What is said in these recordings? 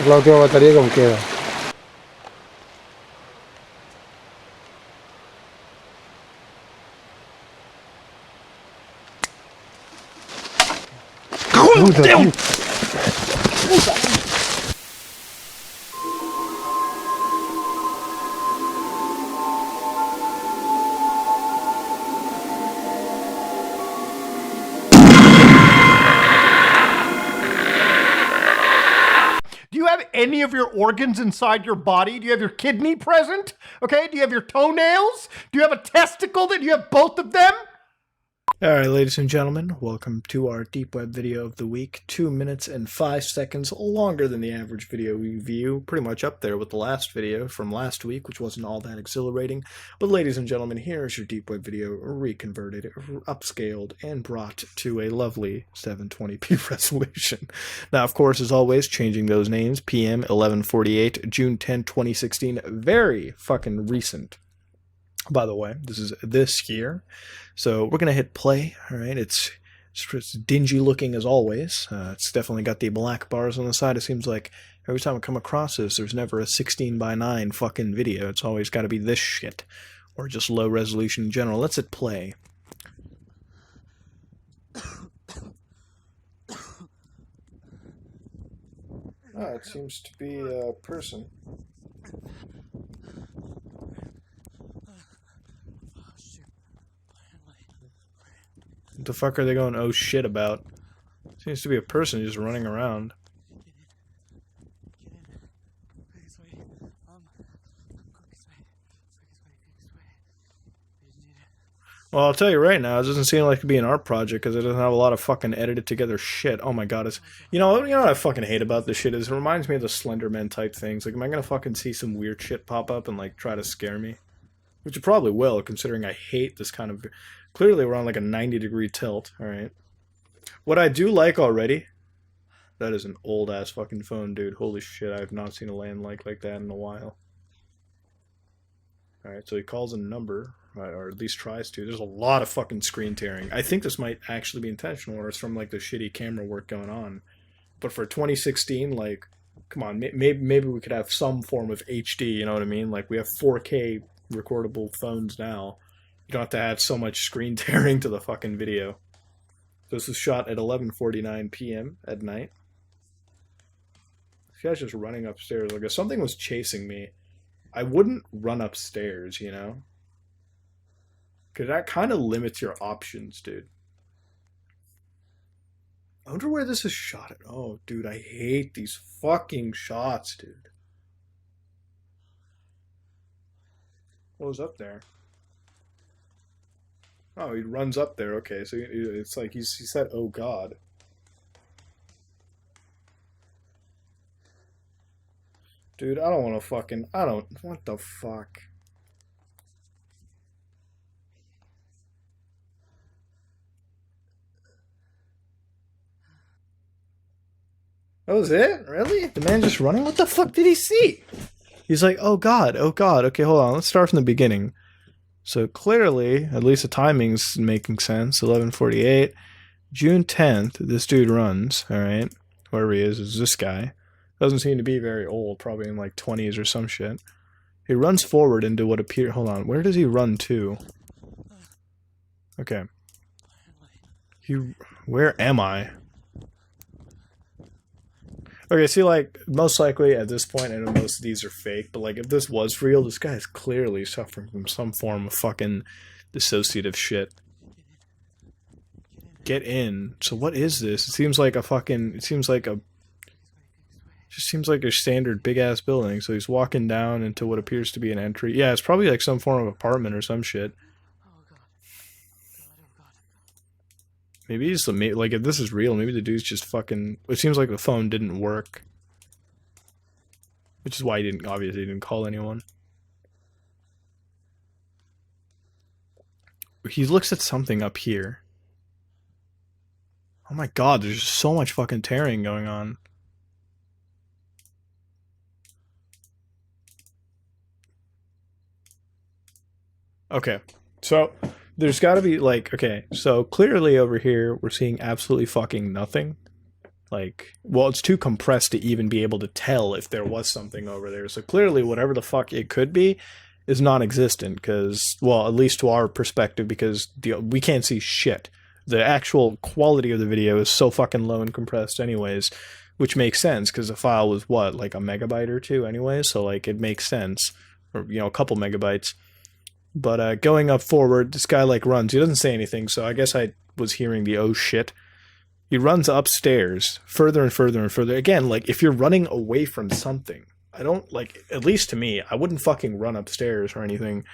Es la última batería que me queda. Puta, tío. Do you have any of your organs inside your body? Do you have your kidney present? Okay, do you have your toenails? Do you have a testicle? Do you have both of them? Alright, ladies and gentlemen, welcome to our deep web video of the week. 2 minutes and 5 seconds longer than the average video we view. Pretty much up there with the last video from last week, which wasn't all that exhilarating. But ladies and gentlemen, here's your deep web video reconverted, upscaled, and brought to a lovely 720p resolution. Now, of course, as always, changing those names. PM 1148, June 10, 2016. Very fucking recent. By the way, this is this year. So we're going to hit play, all right? It's dingy looking as always. It's definitely got the black bars on the side. It seems like every time I come across this, there's never a 16:9 fucking video. It's always got to be this shit, or just low resolution in general. Let's hit play. Oh, it seems to be a person. What the fuck are they going oh shit about? Seems to be a person just running around. Well, I'll tell you right now, it doesn't seem like it could be an art project because it doesn't have a lot of fucking edited together shit. Oh my god, it's... You know what I fucking hate about this shit is it reminds me of the Slenderman type things. Like, am I gonna fucking see some weird shit pop up and, like, try to scare me? Which it probably will, considering I hate this kind of... Clearly, we're on like a 90-degree tilt, alright? What I do like already... That is an old-ass fucking phone, dude. Holy shit, I have not seen a landline like that in a while. Alright, so he calls a number, or at least tries to. There's a lot of fucking screen tearing. I think this might actually be intentional, or it's from like the shitty camera work going on. But for 2016, like, come on, maybe we could have some form of HD, you know what I mean? Like, we have 4K recordable phones now. You don't have to add so much screen tearing to the fucking video. This was shot at 11:49 p.m. at night. This guy's just running upstairs. Like, if something was chasing me, I wouldn't run upstairs, you know? Because that kind of limits your options, dude. I wonder where this is shot at. Oh, dude, I hate these fucking shots, dude. What was up there? Oh, he runs up there. Okay, so it's like he said, "Oh God." Dude, I don't want to fucking... What the fuck? That was it? Really? The man just running? What the fuck did he see? He's like, "Oh God, oh God." Okay, hold on. Let's start from the beginning. So clearly, at least the timing's making sense. 11:48, June 10th. This dude runs. All right, whoever he is this guy. Doesn't seem to be very old. Probably in like 20s or some shit. He runs forward into what appears. Hold on. Where does he run to? Okay. Where am I? Okay, see, like, most likely at this point, I know most of these are fake, but, like, if this was real, this guy is clearly suffering from some form of fucking dissociative shit. Get in. So what is this? It seems like a fucking... It seems like a... Just seems like a standard big-ass building. So he's walking down into what appears to be an entry. Yeah, it's probably like some form of apartment or some shit. Maybe he's like, if this is real, maybe the dude's just fucking... It seems like the phone didn't work. Which is why he obviously didn't call anyone. He looks at something up here. Oh my god, there's just so much fucking tearing going on. Okay, so... There's got to be, like, okay, so clearly over here we're seeing absolutely fucking nothing. Like, well, it's too compressed to even be able to tell if there was something over there. So clearly, whatever the fuck it could be is non-existent because, well, at least to our perspective, because we can't see shit. The actual quality of the video is so fucking low and compressed anyways, which makes sense because the file was, what, like a megabyte or two anyways? So, like, it makes sense. Or, you know, a couple megabytes. But going up forward, this guy, like, runs. He doesn't say anything, so I guess I was hearing the oh shit. He runs upstairs, further and further and further. Again, like, if you're running away from something, I don't, like, at least to me, I wouldn't fucking run upstairs or anything.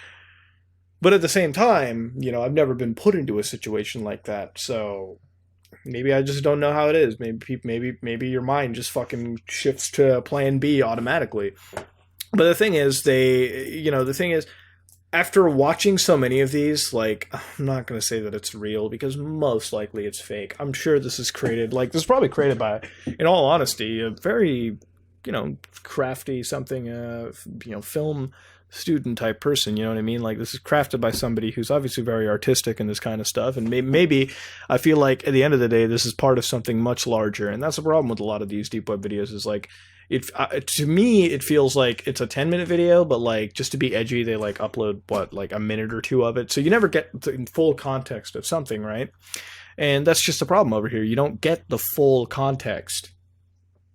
But at the same time, you know, I've never been put into a situation like that, so maybe I just don't know how it is. Maybe your mind just fucking shifts to plan B automatically. But the thing is, after watching so many of these, like, I'm not going to say that it's real because most likely it's fake. I'm sure this is created, like, this is probably created by, in all honesty, a very, you know, crafty something, you know, film student type person, you know what I mean? Like, this is crafted by somebody who's obviously very artistic in this kind of stuff. And maybe I feel like at the end of the day, this is part of something much larger. And that's the problem with a lot of these deep web videos is like, to me, it feels like it's a 10-minute video, but like just to be edgy, they like upload what, like a minute or two of it. So you never get the full context of something, right? And that's just the problem over here. You don't get the full context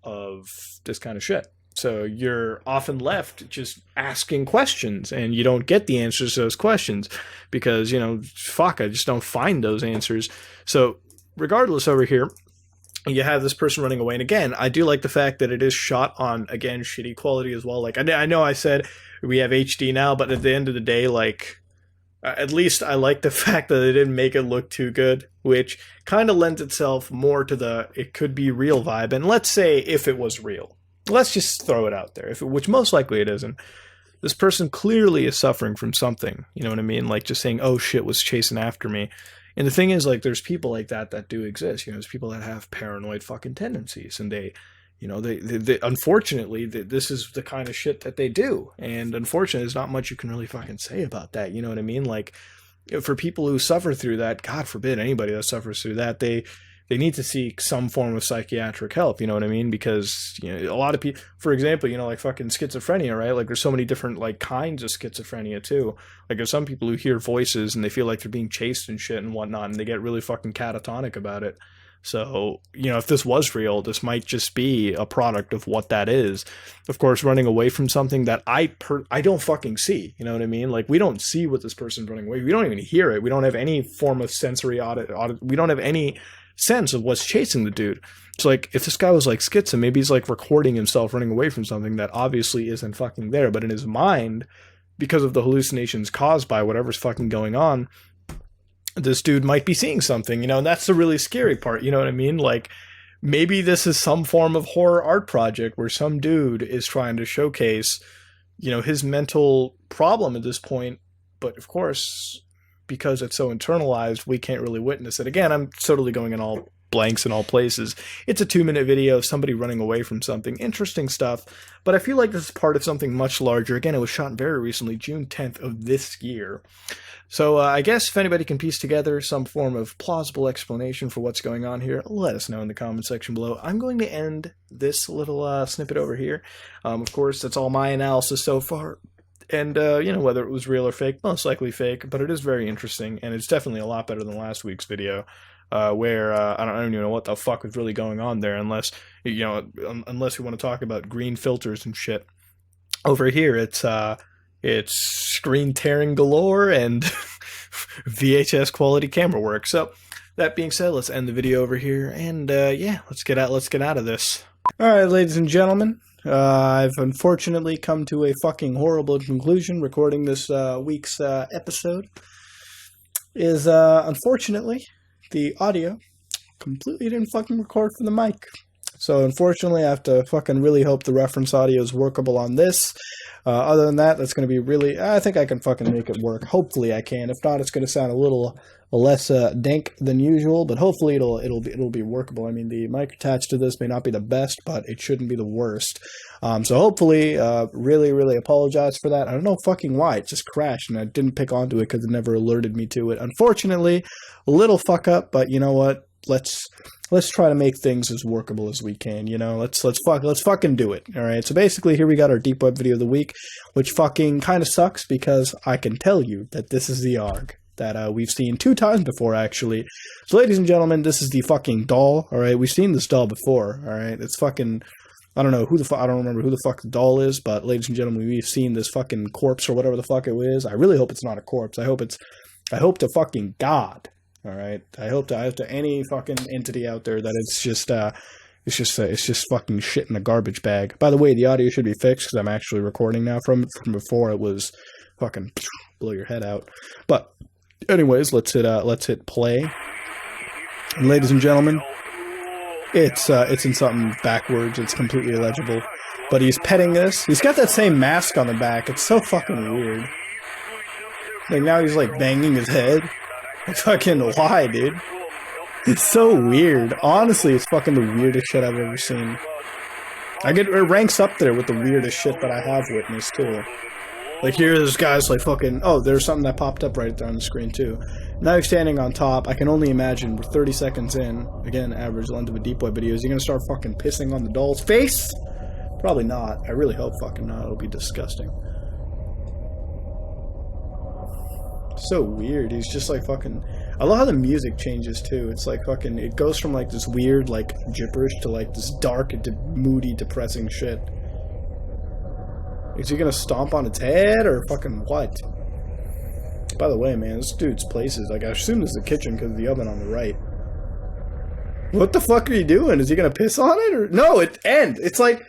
of this kind of shit. So you're often left just asking questions and you don't get the answers to those questions because, you know, fuck, I just don't find those answers. So regardless over here, you have this person running away. And again, I do like the fact that it is shot on, again, shitty quality as well. Like, I know I said we have HD now, but at the end of the day, like, at least I like the fact that they didn't make it look too good, which kind of lends itself more to the it could be real vibe. And let's say if it was real. Let's just throw it out there, which most likely it isn't. This person clearly is suffering from something. You know what I mean? Like just saying, oh, shit was chasing after me. And the thing is, like, there's people like that do exist. You know, there's people that have paranoid fucking tendencies. And they, you know, they unfortunately, this is the kind of shit that they do. And unfortunately, there's not much you can really fucking say about that. You know what I mean? Like, for people who suffer through that, God forbid anybody that suffers through that, they need to seek some form of psychiatric help, you know what I mean? Because, you know, a lot of people, for example, you know, like fucking schizophrenia, right? Like there's so many different like kinds of schizophrenia too. Like there's some people who hear voices and they feel like they're being chased and shit and whatnot, and they get really fucking catatonic about it. So, you know, if this was real, this might just be a product of what that is. Of course, running away from something that I don't fucking see, you know what I mean? Like we don't see what this person's running away. We don't even hear it. We don't have any form of sensory audit. We don't have any sense of what's chasing the dude. It's like if this guy was like schizo, maybe he's like recording himself running away from something that obviously isn't fucking there, but in his mind, because of the hallucinations caused by whatever's fucking going on, this dude might be seeing something, you know, and that's the really scary part, you know what I mean? Like maybe this is some form of horror art project where some dude is trying to showcase, you know, his mental problem at this point, but of course, because it's so internalized, we can't really witness it. Again, I'm totally going in all blanks in all places. It's a 2-minute video of somebody running away from something. Interesting stuff, but I feel like this is part of something much larger. Again, it was shot very recently, June 10th of this year. So I guess if anybody can piece together some form of plausible explanation for what's going on here, let us know in the comment section below. I'm going to end this little snippet over here. Of course, that's all my analysis so far. And, you know, whether it was real or fake, most likely fake, but it is very interesting, and it's definitely a lot better than last week's video, where I don't even know what the fuck was really going on there, unless, you know, unless we want to talk about green filters and shit. Over here, it's screen tearing galore and VHS quality camera work. So, that being said, let's end the video over here, and, yeah, let's get out of this. Alright, ladies and gentlemen. I've unfortunately come to a fucking horrible conclusion recording this week's episode. Unfortunately, the audio completely didn't fucking record from the mic. So unfortunately, I have to fucking really hope the reference audio is workable on this. Other than that, that's going to be really... I think I can fucking make it work. Hopefully I can. If not, it's going to sound a little less dank than usual, but hopefully it'll be workable. I mean, the mic attached to this may not be the best, but it shouldn't be the worst. So hopefully, really apologize for that. I don't know fucking why. It just crashed, and I didn't pick onto it because it never alerted me to it. Unfortunately, a little fuck up, but you know what? Let's let's try to make things as workable as we can, you know? Let's fucking do it, all right? So basically, here we got our deep web video of the week, which fucking kind of sucks because I can tell you that this is the ARG that we've seen 2 times before, actually. So, ladies and gentlemen, this is the fucking doll, all right? We've seen this doll before, all right? It's fucking... I don't know who the fuck, I don't remember who the fuck the doll is, but ladies and gentlemen, we've seen this fucking corpse or whatever the fuck it is. I really hope it's not a corpse. I hope to fucking God, all right? I hope to any fucking entity out there that it's just fucking shit in a garbage bag. By the way, the audio should be fixed because I'm actually recording now from before. It was fucking blow your head out. But anyways, let's hit play. And ladies and gentlemen, it's in something backwards. It's completely illegible. But he's petting this. He's got that same mask on the back. It's so fucking weird. Like, now he's, like, banging his head. Like, fucking why, dude? It's so weird. Honestly, it's fucking the weirdest shit I've ever seen. It ranks up there with the weirdest shit that I have witnessed, too. Like, here, this guy's, like, fucking... Oh, there's something that popped up right there on the screen, too. Now he's standing on top. I can only imagine we're 30 seconds in. Again, average length of a deep web video. Is he gonna start fucking pissing on the doll's face? Probably not. I really hope fucking not. It'll be disgusting. So weird. He's just like fucking... I love how the music changes too. It's like fucking... It goes from like this weird like gibberish to like this dark, moody, depressing shit. Is he gonna stomp on its head or fucking what? By the way, man, this dude's places. Like, I assume this is the kitchen because of the oven on the right. What the fuck are you doing? Is he gonna piss on it or... No, it's like...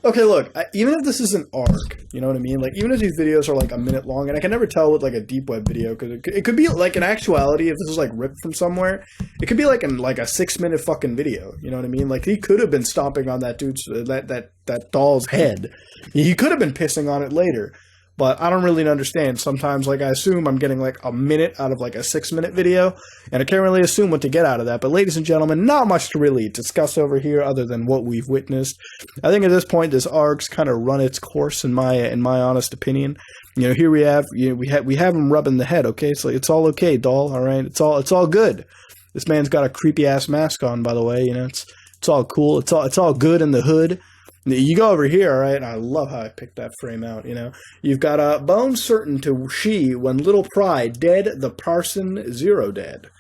Okay, look, even if this is an ARG, you know what I mean? Like, even if these videos are, like, a minute long, and I can never tell with, like, a deep web video, because it could be, like, in actuality, if this was, like, ripped from somewhere, it could be, like, a 6-minute fucking video, you know what I mean? Like, he could have been stomping on that dude's, that doll's head. He could have been pissing on it later. But I don't really understand. Sometimes, like, I assume I'm getting, like, a minute out of, like, a 6-minute video, and I can't really assume what to get out of that. But, ladies and gentlemen, not much to really discuss over here other than what we've witnessed. I think at this point, this ARG's kind of run its course, in my honest opinion. You know, here we have, we have him rubbing the head, okay? So it's all okay, doll, all right? It's all good. This man's got a creepy-ass mask on, by the way, you know? It's all cool. It's all good in the hood. You go over here, all right, and I love how I picked that frame out, you know. You've got a bone certain to she, when little pride, dead, the parson, 0 dead.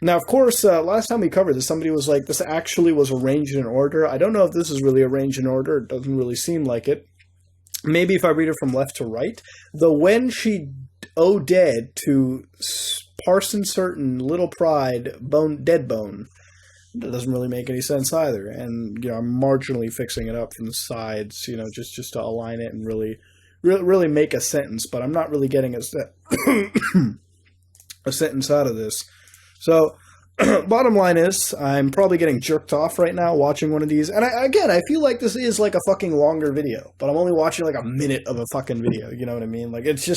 Now, of course, last time we covered this, somebody was like, this actually was arranged in order. I don't know if this is really arranged in order. It doesn't really seem like it. Maybe if I read it from left to right. The when she, dead, to parson certain, little pride, bone, dead bone. That doesn't really make any sense either, and you know I'm marginally fixing it up from the sides, you know, just to align it and really make a sentence. But I'm not really getting a sentence out of this. So, bottom line is, I'm probably getting jerked off right now watching one of these. And I feel like this is like a fucking longer video, but I'm only watching like a minute of a fucking video. You know what I mean? Like it's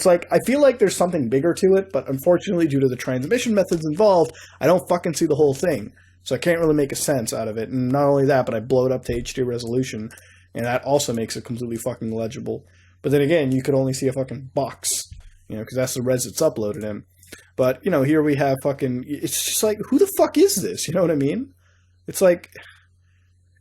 like I feel like there's something bigger to it, but unfortunately, due to the transmission methods involved, I don't fucking see the whole thing. So I can't really make a sense out of it. And not only that, but I blow it up to HD resolution. And that also makes it completely fucking legible. But then again, you could only see a fucking box. You know, because that's the res it's uploaded in. But, you know, here we have fucking... It's just like, who the fuck is this? You know what I mean? It's like,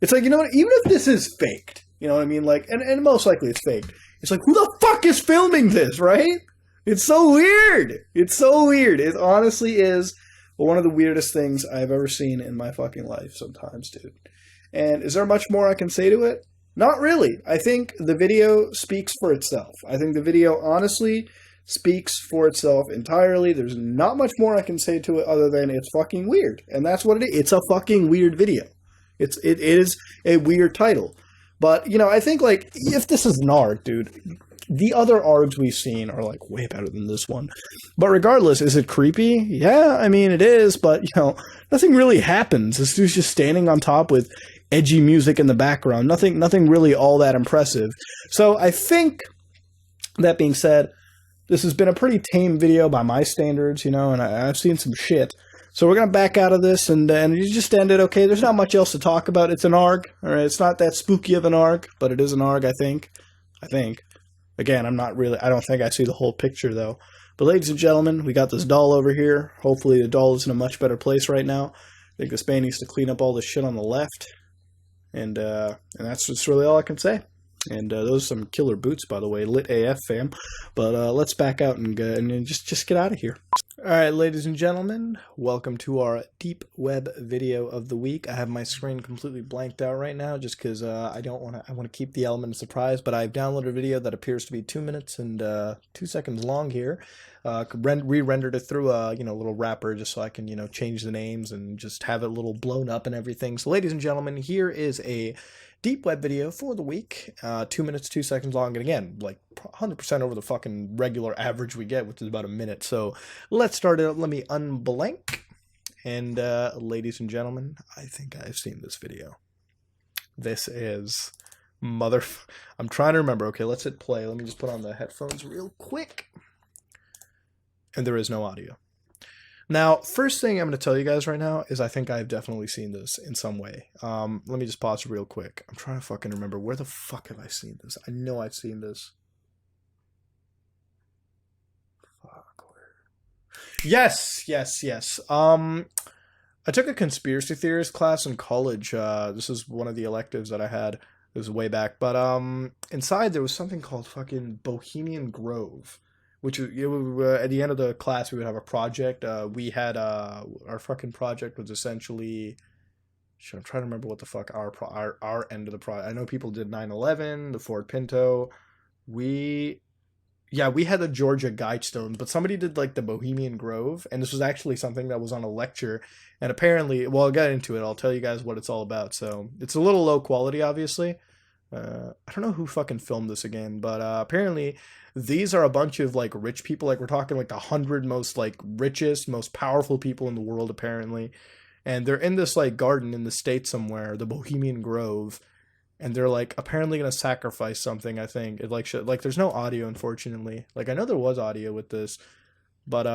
you know what? Even if this is faked, you know what I mean? Like, and most likely it's faked. It's like, who the fuck is filming this, right? It's so weird. It's so weird. It honestly is... one of the weirdest things I've ever seen in my fucking life sometimes, dude. And is there much more I can say to it? Not really. I think the video speaks for itself. I think the video honestly speaks for itself entirely. There's not much more I can say to it other than it's fucking weird. And that's what it is. It's a fucking weird video. It is a weird title. But, you know, I think, like, if this is an ARG, dude... The other ARGs we've seen are, like, way better than this one. But regardless, is it creepy? Yeah, I mean, it is, but, you know, nothing really happens. This dude's just standing on top with edgy music in the background. Nothing really all that impressive. So I think, that being said, this has been a pretty tame video by my standards, you know, and I've seen some shit. So we're going to back out of this, and you just ended, okay, there's not much else to talk about. It's an ARG, all right? It's not that spooky of an ARG, but it is an ARG, I think. Again, I don't think I see the whole picture, though. But ladies and gentlemen, we got this doll over here. Hopefully the doll is in a much better place right now. think this band needs to clean up all the shit on the left. And that's just really all I can say. And those are some killer boots, by the way. Lit AF, fam. But let's back out and just get out of here. All right, ladies and gentlemen, welcome to our deep web video of the week. I have my screen completely blanked out right now just because I want to keep the element of surprise, but I've downloaded a video that appears to be 2 minutes and 2 seconds long here. Re-rendered it through a little wrapper just so I can change the names and just have it a little blown up and everything. So ladies and gentlemen, here is a deep web video for the week, 2 minutes, 2 seconds long, and again, like 100% over the fucking regular average we get, which is about a minute. So let's start it. Let me unblank. And ladies and gentlemen, I think I've seen this video. This is I'm trying to remember. Okay, let's hit play. Let me just put on the headphones real quick. And there is no audio. Now, first thing I'm going to tell you guys right now is I think I've definitely seen this in some way. Let me just pause real quick. I'm trying to fucking remember. Where the fuck have I seen this? I know I've seen this. Fuck, where? Yes. I took a conspiracy theorist class in college. This is one of the electives that I had. It was way back. But inside there was something called fucking Bohemian Grove. Which at the end of the class we would have a project. We had our fucking project was essentially. Shit, I'm trying to remember what the fuck our end of the project. I know people did 9/11, the Ford Pinto. We had the Georgia Guidestone, but somebody did like the Bohemian Grove, and this was actually something that was on a lecture. And apparently, well, I'll get into it. I'll tell you guys what it's all about. So it's a little low quality, obviously. I don't know who fucking filmed this again, but apparently these are a bunch of like rich people. Like we're talking like 100 most like richest, most powerful people in the world apparently, and they're in this like garden in the States somewhere, the Bohemian Grove, and they're like apparently gonna sacrifice something. I think it like there's no audio unfortunately. Like I know there was audio with this, but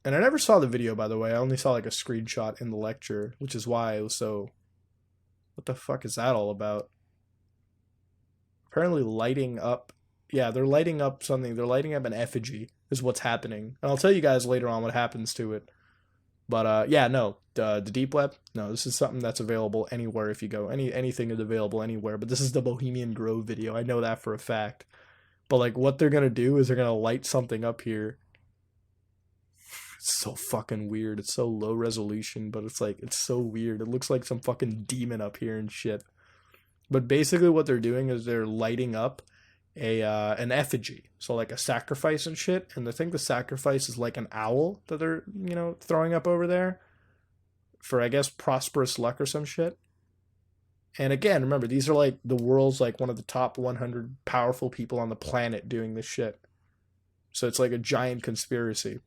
and I never saw the video by the way. I only saw like a screenshot in the lecture, which is why it was so. What the fuck is that all about? Apparently lighting up. Yeah, they're lighting up something. They're lighting up an effigy is what's happening. And I'll tell you guys later on what happens to it. But yeah, no, the deep web. No, this is something that's available anywhere if you go. Anything is available anywhere. But this is the Bohemian Grove video. I know that for a fact. But like what they're going to do is they're going to light something up here. It's so fucking weird. It's so low resolution, but it's like it's so weird. It looks like some fucking demon up here and shit. But basically what they're doing is they're lighting up an effigy. So like a sacrifice and shit. And I think the sacrifice is like an owl that they're, throwing up over there. For, I guess, prosperous luck or some shit. And again, remember, these are like the world's like one of the top 100 powerful people on the planet doing this shit. So it's like a giant conspiracy.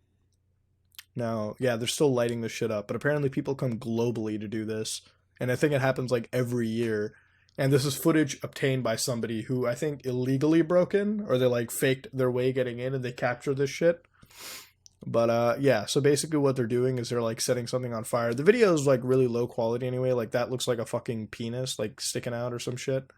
Now, yeah, they're still lighting this shit up. But apparently people come globally to do this. And I think it happens like every year. And this is footage obtained by somebody who I think illegally broke in, or they like faked their way getting in and they captured this shit. But yeah, so basically what they're doing is they're like setting something on fire. The video is like really low quality anyway. Like that looks like a fucking penis like sticking out or some shit.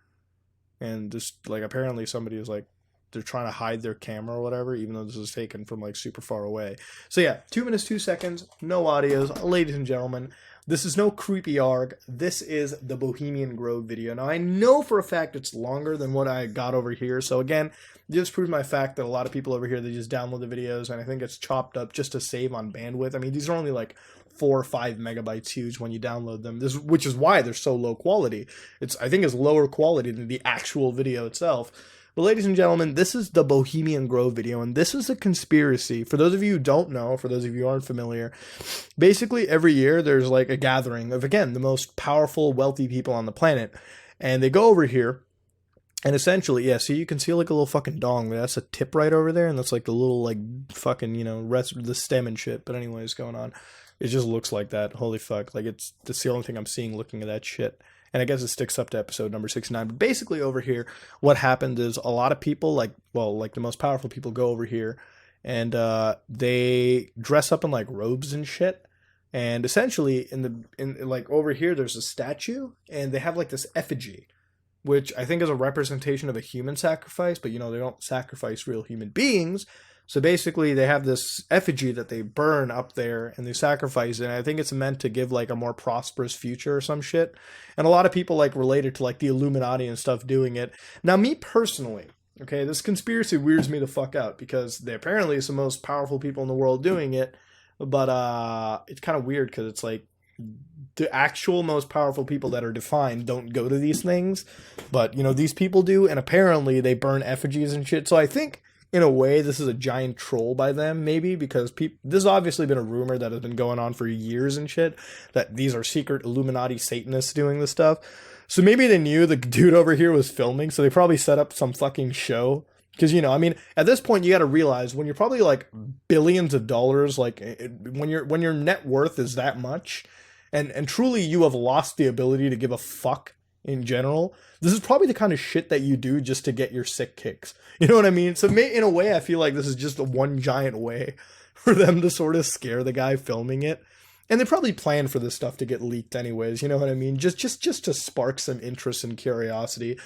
And just like apparently somebody is like, they're trying to hide their camera or whatever, even though this is taken from like super far away. So yeah, 2 minutes, 2 seconds, no audios. Ladies and gentlemen, this is no creepy arg. This is the Bohemian Grove video. Now, I know for a fact it's longer than what I got over here. So again, this proves my fact that a lot of people over here, they just download the videos, and I think it's chopped up just to save on bandwidth. I mean, these are only like 4 or 5 megabytes huge when you download them, which is why they're so low quality. I think it's lower quality than the actual video itself. But ladies and gentlemen, this is the Bohemian Grove video, and this is a conspiracy. For those of you who don't know, for those of you who aren't familiar, basically every year there's like a gathering of, again, the most powerful, wealthy people on the planet. And they go over here, and essentially, yeah, so you can see like a little fucking dong. That's a tip right over there, and that's like the little like fucking, rest of the stem and shit. But anyways, going on. It just looks like that. Holy fuck. Like that's the only thing I'm seeing looking at that shit. And I guess it sticks up to episode number 69. But basically over here, what happened is a lot of people, like the most powerful people go over here and they dress up in like robes and shit. And essentially in like over here, there's a statue and they have like this effigy, which I think is a representation of a human sacrifice. But, they don't sacrifice real human beings. So basically, they have this effigy that they burn up there and they sacrifice it. And I think it's meant to give like a more prosperous future or some shit. And a lot of people like related to like the Illuminati and stuff doing it. Now, me personally, okay, this conspiracy weirds me the fuck out because they apparently it's the most powerful people in the world doing it. But it's kind of weird because it's like the actual most powerful people that are defined don't go to these things. But, you know, these people do. And apparently they burn effigies and shit. So I think in a way, this is a giant troll by them, maybe, because this has obviously been a rumor that has been going on for years and shit, that these are secret Illuminati Satanists doing this stuff. So maybe they knew the dude over here was filming, so they probably set up some fucking show. Because, you know, I mean, at this point, you got to realize when you're probably like billions of dollars, like when your net worth is that much, and truly you have lost the ability to give a fuck in general, this is probably the kind of shit that you do just to get your sick kicks. You know what I mean? So in a way, I feel like this is just a one giant way for them to sort of scare the guy filming it. And they probably planned for this stuff to get leaked anyways, you know what I mean? Just to spark some interest and curiosity.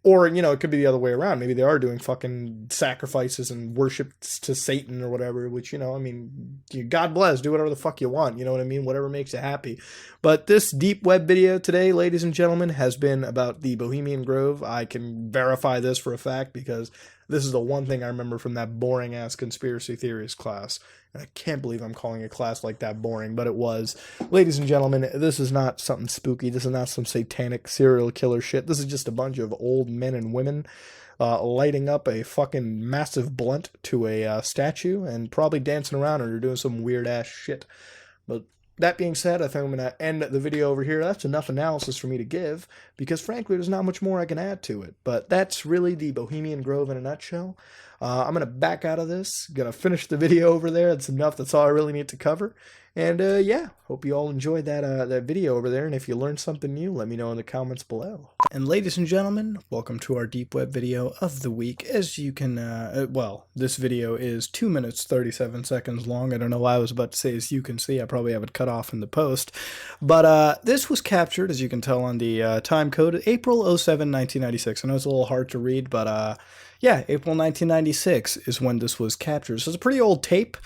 Or, you know, it could be the other way around. Maybe they are doing fucking sacrifices and worship to Satan or whatever, which, you know, I mean, God bless, do whatever the fuck you want, you know what I mean? Whatever makes you happy. But this deep web video today, ladies and gentlemen, has been about the Bohemian Grove. I can verify this for a fact because this is the one thing I remember from that boring-ass conspiracy theories class. And I can't believe I'm calling a class like that boring, but it was. Ladies and gentlemen, this is not something spooky. This is not some satanic serial killer shit. This is just a bunch of old men and women lighting up a fucking massive blunt to a statue and probably dancing around or doing some weird-ass shit. But that being said, I think I'm going to end the video over here. That's enough analysis for me to give, because frankly, there's not much more I can add to it. But that's really the Bohemian Grove in a nutshell. I'm going to back out of this. Going to finish the video over there. That's enough. That's all I really need to cover. And yeah, hope you all enjoyed that video over there. And if you learned something new, let me know in the comments below. And ladies and gentlemen, welcome to our deep web video of the week. As you can, well, this video is 2 minutes 37 seconds long. I don't know why I was about to say as you can see. I probably have it cut off in the post. But this was captured, as you can tell on the time code, April 07, 1996. I know it's a little hard to read, but yeah, April 1996 is when this was captured. So it's a pretty old tape.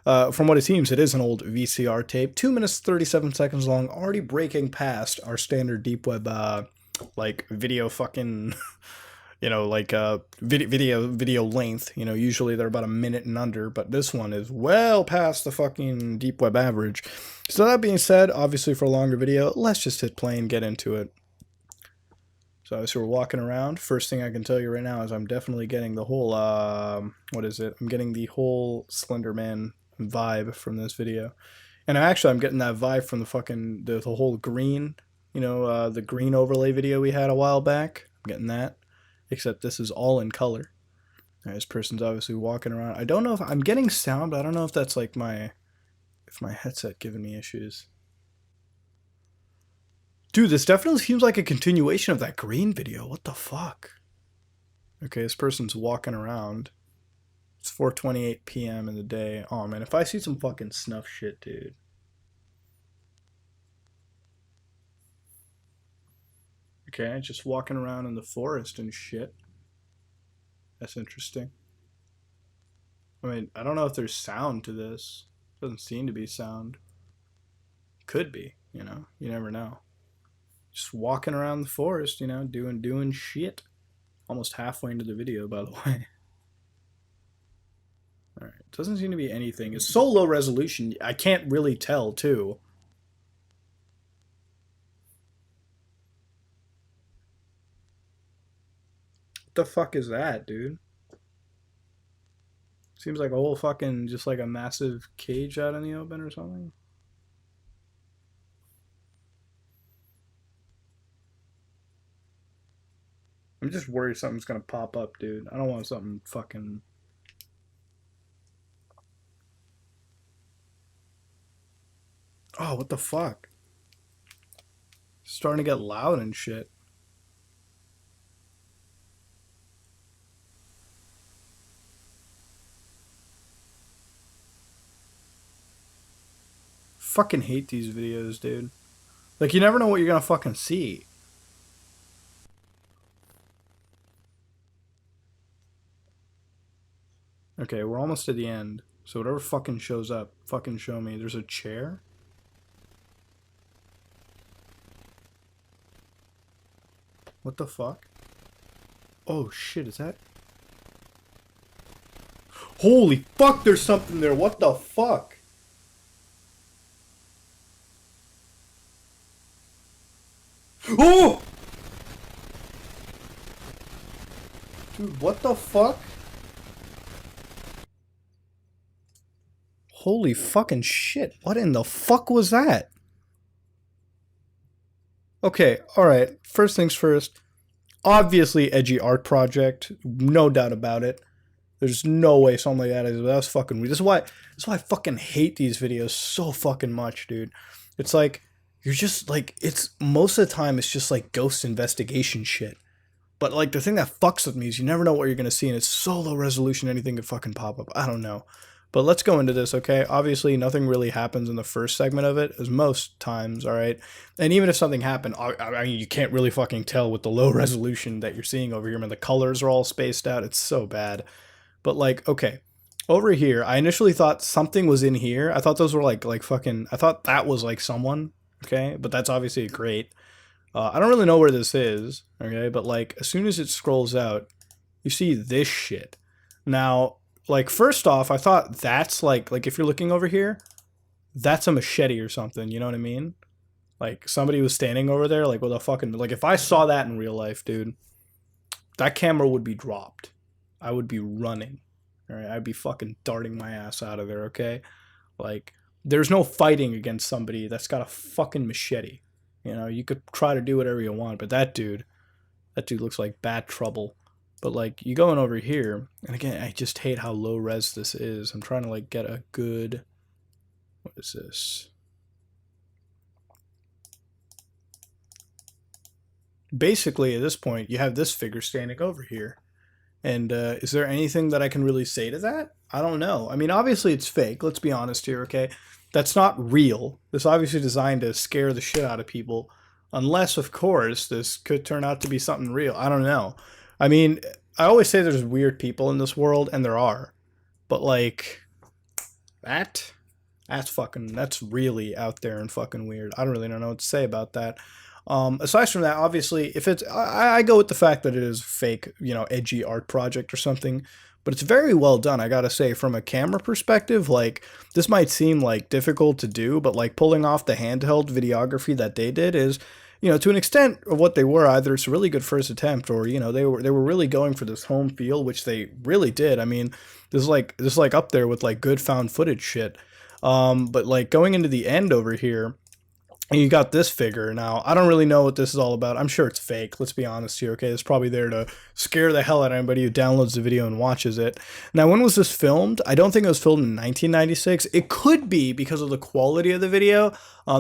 From what it seems, it is an old VCR tape. 2 minutes 37 seconds long, already breaking past our standard deep web, like video fucking, you know, like video length. You know, usually they're about a minute and under, but this one is well past the fucking deep web average. So that being said, obviously for a longer video, let's just hit play and get into it. So as we're walking around, first thing I can tell you right now is I'm definitely getting the whole, what is it? I'm getting the whole Slender Man vibe from this video. And actually, I'm getting that vibe from the fucking, the whole green, you know, the green overlay video we had a while back. I'm getting that. Except this is all in color. Right, this person's obviously walking around. I don't know if I'm getting sound, but I don't know if that's like my headset giving me issues. Dude, this definitely seems like a continuation of that green video. What the fuck? Okay, this person's walking around. It's 4:28 p.m. in the day. Oh, man, if I see some fucking snuff shit, dude. Okay, just walking around in the forest and shit. That's interesting. I mean, I don't know if there's sound to this. Doesn't seem to be sound. Could be, you know? You never know. Just walking around the forest, you know, doing shit. Almost halfway into the video, by the way. Alright, doesn't seem to be anything. It's so low resolution, I can't really tell, too. What the fuck is that, dude? Seems like a whole fucking, just like a massive cage out in the open or something. I'm just worried something's gonna pop up, dude. I don't want something fucking... Oh, what the fuck? It's starting to get loud and shit. Fucking hate these videos, dude. Like, you never know what you're gonna fucking see. Okay, we're almost to the end. So whatever fucking shows up, fucking show me. There's a chair? What the fuck? Oh shit, is that... Holy fuck, there's something there. What the fuck? Oh! Dude, what the fuck? Holy fucking shit. What in the fuck was that? Okay, alright. First things first. Obviously edgy art project. No doubt about it. There's no way something like that is. That was fucking weird. This is why I fucking hate these videos so fucking much, dude. It's like, you're just like, it's most of the time it's just like ghost investigation shit. But like the thing that fucks with me is you never know what you're gonna see, and it's so low resolution anything could fucking pop up. I don't know. But let's go into this, okay? Obviously, nothing really happens in the first segment of it, as most times, all right? And even if something happened, I mean, you can't really fucking tell with the low resolution that you're seeing over here. I mean, the colors are all spaced out. It's so bad. But like, okay, over here, I initially thought something was in here. I thought those were like fucking, I thought that was like someone, okay? But that's obviously great. I don't really know where this is, okay? But like, as soon as it scrolls out, you see this shit. Now, like, first off, I thought that's like if you're looking over here, that's a machete or something, you know what I mean? Like, somebody was standing over there, like, with a fucking, like, if I saw that in real life, dude, that camera would be dropped. I would be running, alright? I'd be fucking darting my ass out of there, okay? Like, there's no fighting against somebody that's got a fucking machete. You know, you could try to do whatever you want, but that dude looks like bad trouble. But like, you going over here, and again, I just hate how low res this is. I'm trying to like get a good, what is this? Basically, at this point, you have this figure standing over here. And is there anything that I can really say to that? I don't know. I mean, obviously it's fake. Let's be honest here, okay? That's not real. This is obviously designed to scare the shit out of people. Unless, of course, this could turn out to be something real. I don't know. I mean, I always say there's weird people in this world, and there are. But, like, that's really out there and fucking weird. I don't really know what to say about that. Aside from that, obviously, if it's, I go with the fact that it is fake, you know, edgy art project or something, but it's very well done, I gotta say. From a camera perspective, like, this might seem, like, difficult to do, but, like, pulling off the handheld videography that they did is, you know, to an extent of what they were, either it's a really good first attempt, or, you know, they were really going for this home feel, which they really did. I mean, this is like up there with, like, good found footage shit. But, like, going into the end over here, and you got this figure. Now, I don't really know what this is all about. I'm sure it's fake, let's be honest here, okay? It's probably there to scare the hell out of anybody who downloads the video and watches it. Now, when was this filmed? I don't think it was filmed in 1996. It could be because of the quality of the video.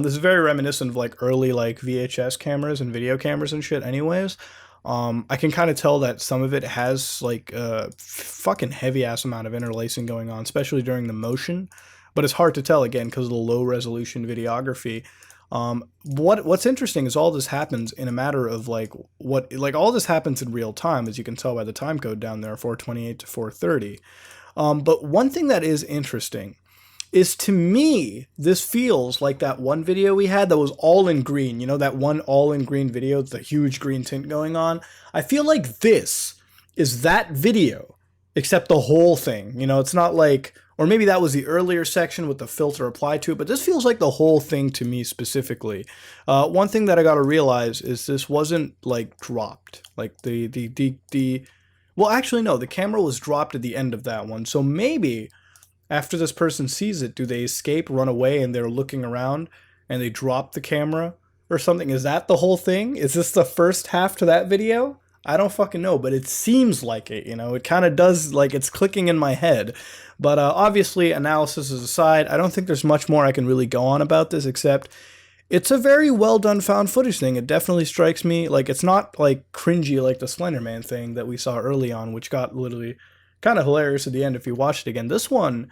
This is very reminiscent of, like, early, like, VHS cameras and video cameras and shit anyways. I can kind of tell that some of it has, like, a fucking heavy-ass amount of interlacing going on, especially during the motion. But it's hard to tell, again, because of the low-resolution videography. What's interesting is all this happens in a matter of like all this happens in real time, as you can tell by the time code down there, 428 to 430. But one thing that is interesting is, to me, this feels like that one video we had that was all in green. You know, that one all in green video, the huge green tint going on. I feel like this is that video, except the whole thing. You know, it's not like, or maybe that was the earlier section with the filter applied to it, but this feels like the whole thing to me specifically. One thing that I got to realize is this wasn't like dropped. Like well, actually no, the camera was dropped at the end of that one. So maybe after this person sees it, do they escape, run away, and they're looking around and they drop the camera or something? Is that the whole thing? Is this the first half to that video? I don't fucking know, but it seems like it, you know, it kind of does, like, it's clicking in my head. But obviously, analysis aside, I don't think there's much more I can really go on about this, except it's a very well done found footage thing. It definitely strikes me, like, it's not, like, cringy like the Slender Man thing that we saw early on, which got literally kind of hilarious at the end if you watched it again. This one,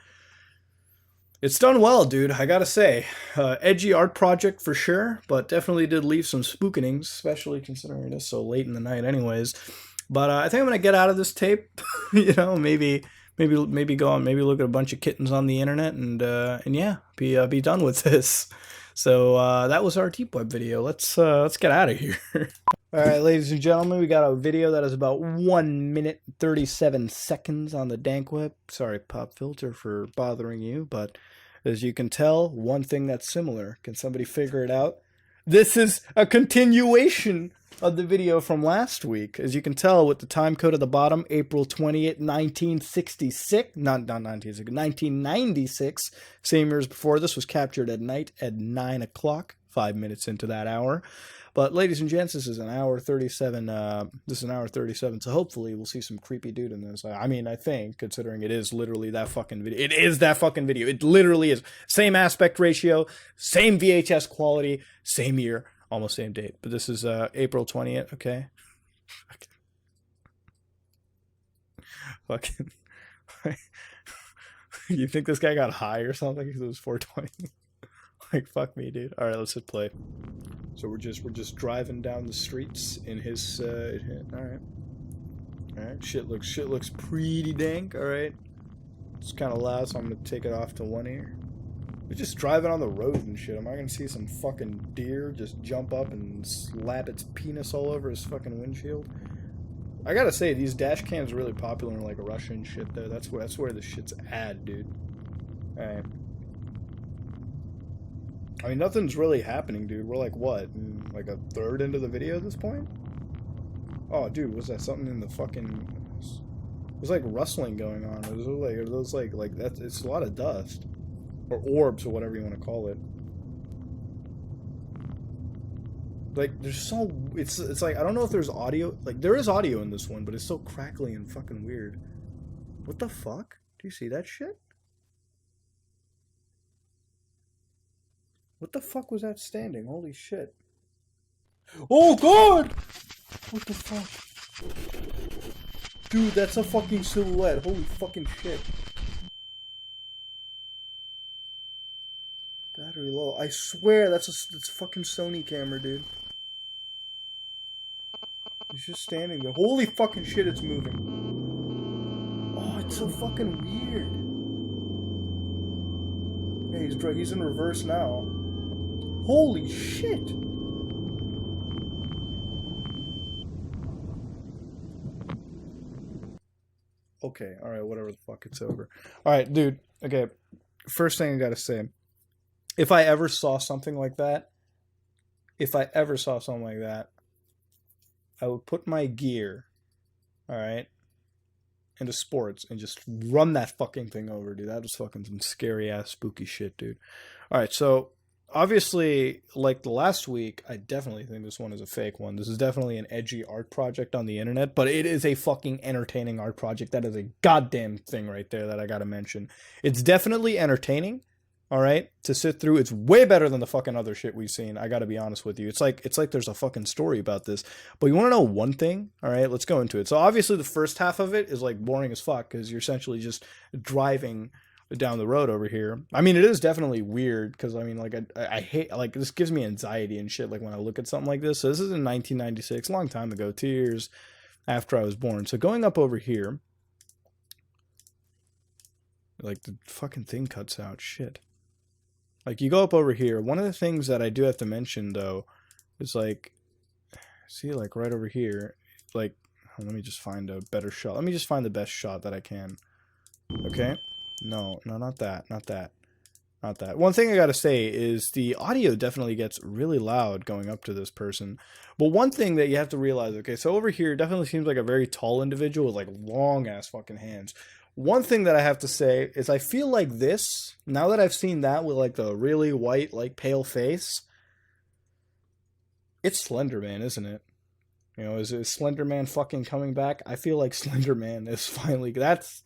it's done well, dude, I gotta say. Edgy art project for sure, but definitely did leave some spookenings, especially considering it is so late in the night anyways. But I think I'm gonna get out of this tape, you know, maybe maybe go on, maybe look at a bunch of kittens on the internet, and yeah, be done with this. So that was our deep web video. Let's get out of here. All right, ladies and gentlemen, we got a video that is about 1 minute 37 seconds on the dank web. Sorry, pop filter, for bothering you, but as you can tell, one thing that's similar. Can somebody figure it out? This is a continuation of the video from last week. As you can tell with the time code at the bottom, April 20th, 1966. Not 1966, 1996. Same year as before. This was captured at night at 9 o'clock, 5 minutes into that hour. But ladies and gents, this is an hour 37. This is an hour 37. So hopefully we'll see some creepy dude in this. I mean, I think, considering it is literally that fucking video. It is that fucking video. It literally is. Same aspect ratio, same VHS quality, same year, almost same date. But this is April 20th. Okay. Fucking. You think this guy got high or something because it was 420? Like, fuck me, dude. All right, let's hit play. So we're just driving down the streets in his. All right. Shit looks pretty dank. All right. It's kind of loud, so I'm gonna take it off to one ear. We're just driving on the road and shit. Am I gonna see some fucking deer just jump up and slap its penis all over his fucking windshield? I gotta say, these dash cams are really popular in like Russia and shit though. That's where the shit's at, dude. All right. I mean, nothing's really happening, dude. We're like, what? Like a third into the video at this point? Oh, dude, was that something in the fucking... There's like rustling going on. It was like that's, it's a lot of dust. Or orbs, or whatever you want to call it. Like, there's so... It's like, I don't know if there's audio... Like, there is audio in this one, but it's so crackly and fucking weird. What the fuck? Do you see that shit? What the fuck was that standing? Holy shit. Oh god! What the fuck? Dude, that's a fucking silhouette. Holy fucking shit. Battery low. I swear that's a fucking Sony camera, dude. He's just standing there. Holy fucking shit, it's moving. Oh, it's so fucking weird. Yeah, he's in reverse now. Holy shit! Okay, alright, whatever the fuck, it's over. Alright, dude, okay, first thing I gotta say, if I ever saw something like that, I would put my gear, alright, into sports and just run that fucking thing over, dude. That was fucking some scary ass spooky shit, dude. Alright, so obviously, like the last week, I definitely think this one is a fake one. This is definitely an edgy art project on the internet, but it is a fucking entertaining art project. That is a goddamn thing right there that I gotta mention. It's definitely entertaining, all right, to sit through. It's way better than the fucking other shit we've seen. I gotta be honest with you. It's like there's a fucking story about this. But you want to know one thing? All right, let's go into it. So obviously, the first half of it is like boring as fuck because you're essentially just driving down the road over here. I mean, it is definitely weird because I mean, like I hate, like, this gives me anxiety and shit, like when I look at something like this. So this is in 1996, a long time ago, 2 years after I was born. So going up over here, like the fucking thing cuts out. Shit. Like you go up over here. One of the things that I do have to mention though is like, see, like right over here, like, let me just find a better shot. Let me just find the best shot that I can. Okay. No, not that. One thing I gotta say is the audio definitely gets really loud going up to this person. But one thing that you have to realize, okay, so over here definitely seems like a very tall individual with like long ass fucking hands. One thing that I have to say is I feel like this, now that I've seen that with like the really white, like pale face, it's Slender Man, isn't it? You know, is Slender Man fucking coming back? I feel like Slender Man is finally... That's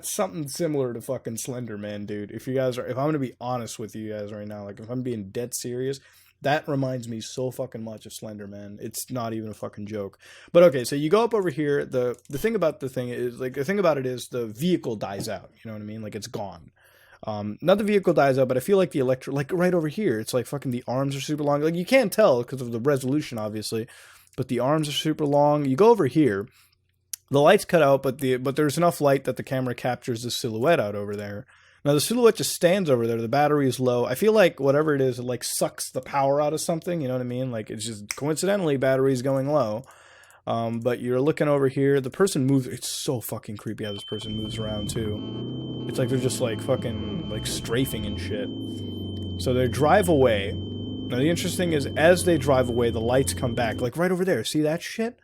something similar to fucking Slender Man, dude. If I'm gonna be honest with you guys right now, like if I'm being dead serious, that reminds me so fucking much of Slender Man. It's not even a fucking joke. But okay, so you go up over here. The thing about the thing is, like, the thing about it is the vehicle dies out. You know what I mean? Like, it's gone. Not the vehicle dies out, but I feel like the like right over here, it's like fucking the arms are super long. Like, you can't tell because of the resolution, obviously. But the arms are super long. You go over here, The light's cut out, but there's enough light that the camera captures the silhouette out over there. Now the silhouette just stands over there. The battery is low. I feel like whatever it is, it like sucks the power out of something. You know what I mean? Like it's just coincidentally battery's going low. But you're looking over here. The person moves. It's so fucking creepy how this person moves around too. It's like they're just like fucking like strafing and shit. So they drive away. Now the interesting is as they drive away, the lights come back. Like right over there. See that shit?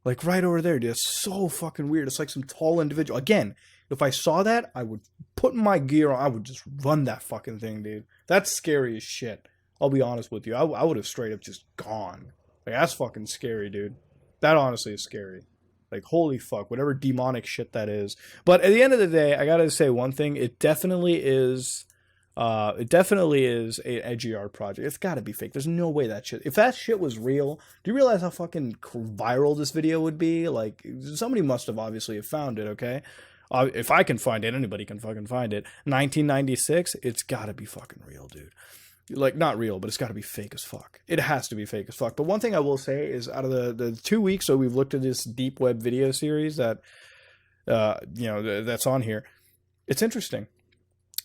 Like right over there, dude. It's so fucking weird. It's like some tall individual. Again, if I saw that, I would put my gear on. I would just run that fucking thing, dude. That's scary as shit. I'll be honest with you. I would have straight up just gone. Like, that's fucking scary, dude. That honestly is scary. Like, holy fuck. Whatever demonic shit that is. But at the end of the day, I gotta say one thing. It definitely is... It definitely is a edgy art project. It's gotta be fake. There's no way that shit... If that shit was real, do you realize how fucking viral this video would be? Like, somebody must have obviously have found it, okay? If I can find it, anybody can fucking find it. 1996, it's gotta be fucking real, dude. Like, not real, but it's gotta be fake as fuck. It has to be fake as fuck. But one thing I will say is out of the 2 weeks that we've looked at this deep web video series that, you know, that's on here, it's interesting.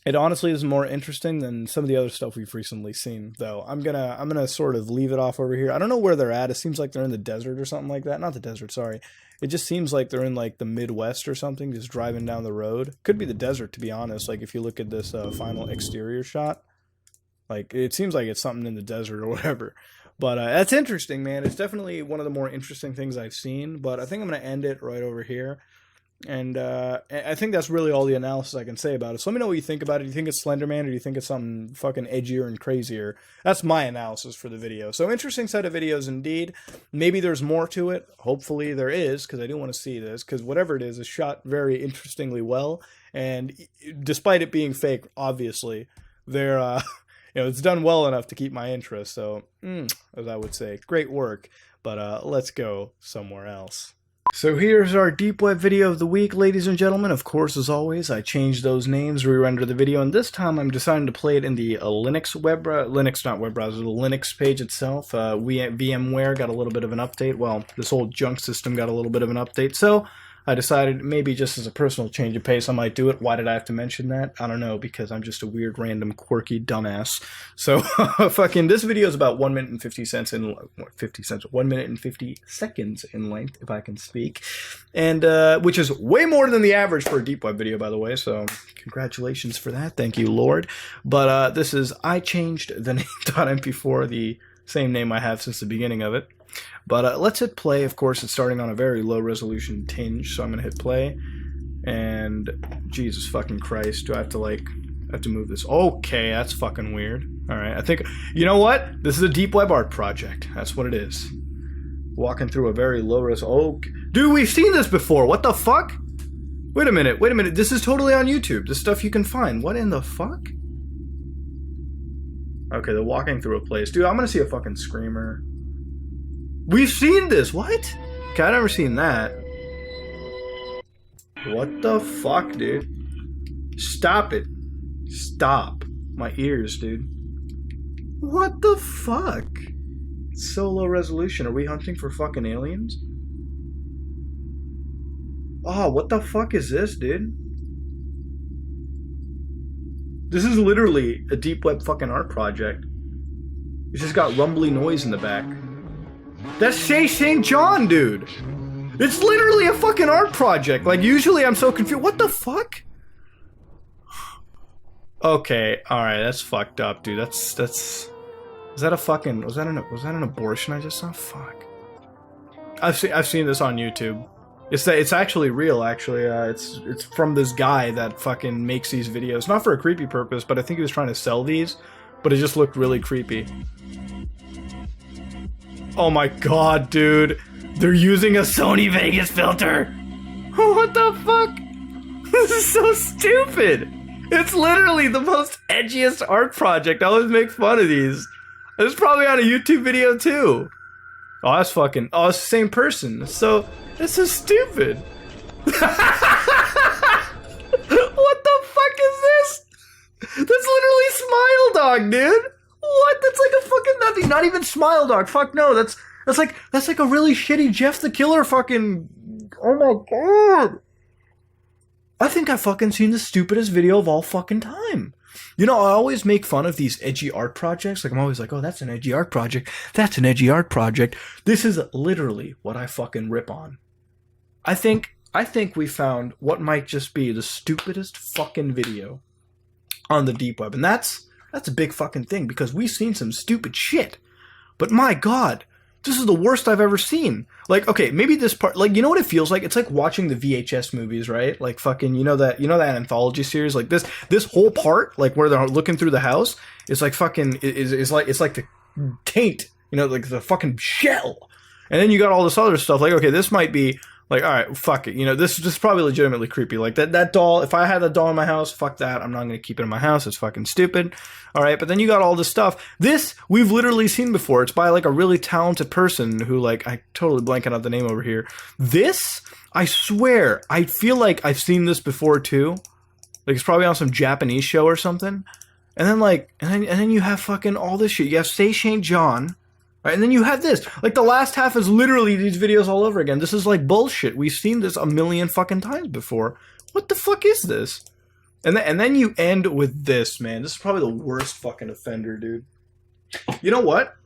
It honestly is more interesting than some of the other stuff we've recently seen, though. I'm gonna sort of leave it off over here. I don't know where they're at. It seems like they're in the desert or something like that. Not the desert, sorry. It just seems like they're in like the Midwest or something, just driving down the road. Could be the desert, to be honest. Like if you look at this final exterior shot, like it seems like it's something in the desert or whatever. But that's interesting, man. It's definitely one of the more interesting things I've seen. But I think I'm gonna end it right over here. And I think that's really all the analysis I can say about it. So let me know what you think about it. Do you think it's Slenderman or do you think it's something fucking edgier and crazier? That's my analysis for the video. So interesting set of videos indeed. Maybe there's more to it. Hopefully there is, because I do want to see this. Because whatever it is shot very interestingly well. And despite it being fake, obviously, they're, you know, it's done well enough to keep my interest. So, as I would say, great work. But let's go somewhere else. So here's our deep web video of the week, ladies and gentlemen. Of course, as always, I changed those names, re-rendered the video, and this time I'm deciding to play it in the Linux web, not web browser, the Linux page itself. VMware got a little bit of an update. Well, this whole junk system got a little bit of an update, so I decided maybe just as a personal change of pace I might do it. Why did I have to mention that? I don't know, because I'm just a weird, random, quirky dumbass. So, fucking, this video is about 1 minute and 50 cents in, 1 minute and 50 seconds in length, if I can speak. And, which is way more than the average for a deep web video, by the way, so congratulations for that. Thank you, Lord. But, this is, I changed the name.mp4, the same name I have since the beginning of it. But let's hit play. Of course, it's starting on a very low resolution tinge, so I'm gonna hit play. And Jesus fucking Christ, do I have to move this? Okay, that's fucking weird. All right, I think, you know what? This is a deep web art project. That's what it is. Walking through a very low res. Oh, dude, we've seen this before. What the fuck? Wait a minute. Wait a minute. This is totally on YouTube. This stuff you can find. What in the fuck? Okay, they're walking through a place. Dude, I'm gonna see a fucking screamer. We've seen this! What? Okay, I've never seen that. What the fuck, dude? Stop it. Stop. My ears, dude. What the fuck? It's so low resolution. Are we hunting for fucking aliens? Oh, what the fuck is this, dude? This is literally a deep web fucking art project. It's just got rumbly noise in the back. That's St. John, dude. It's literally a fucking art project. Like, usually I'm so confused. What the fuck? Okay, alright, that's fucked up, dude. That's... Is that a fucking... Was that an abortion I just saw? Fuck. I've seen this on YouTube. It's actually real, actually. It's from this guy that fucking makes these videos. Not for a creepy purpose, but I think he was trying to sell these. But it just looked really creepy. Oh my god, dude. They're using a Sony Vegas filter. What the fuck? This is so stupid. It's literally the most edgiest art project. I always make fun of these. It's probably on a YouTube video too. Oh, that's fucking... Oh, it's the same person. It's so stupid. What the fuck is this? That's literally Smile Dog, dude. What? That's like a fucking nothing. Not even Smile Dog. Fuck no. That's That's like a really shitty Jeff the Killer fucking... Oh my god! I think I've fucking seen the stupidest video of all fucking time. You know, I always make fun of these edgy art projects. Like, I'm always like, oh, that's an edgy art project. That's an edgy art project. This is literally what I fucking rip on. I think we found what might just be the stupidest fucking video on the deep web. And that's a big fucking thing, because we've seen some stupid shit. But my god, this is the worst I've ever seen. Like, okay, maybe this part, like, you know what it feels like? It's like watching the VHS movies, right? Like fucking, you know that anthology series? Like this whole part, like where they're looking through the house, is like fucking, it's like the taint, you know, like the fucking shell. And then you got all this other stuff, like, okay, this might be, like, alright, fuck it, you know, this is probably legitimately creepy. Like, that doll, if I had that doll in my house, fuck that, I'm not gonna keep it in my house, it's fucking stupid. Alright, but then you got all this stuff. This, we've literally seen before. It's by, like, a really talented person who, like, I totally blanking out the name over here. This, I swear, I feel like I've seen this before, too. Like, it's probably on some Japanese show or something. And then, like, and then you have fucking all this shit. You have Say St. John. Right, and then you have this. Like, the last half is literally these videos all over again. This is like bullshit. We've seen this a million fucking times before. What the fuck is this? And then you end with this, man. This is probably the worst fucking offender, dude. You know what?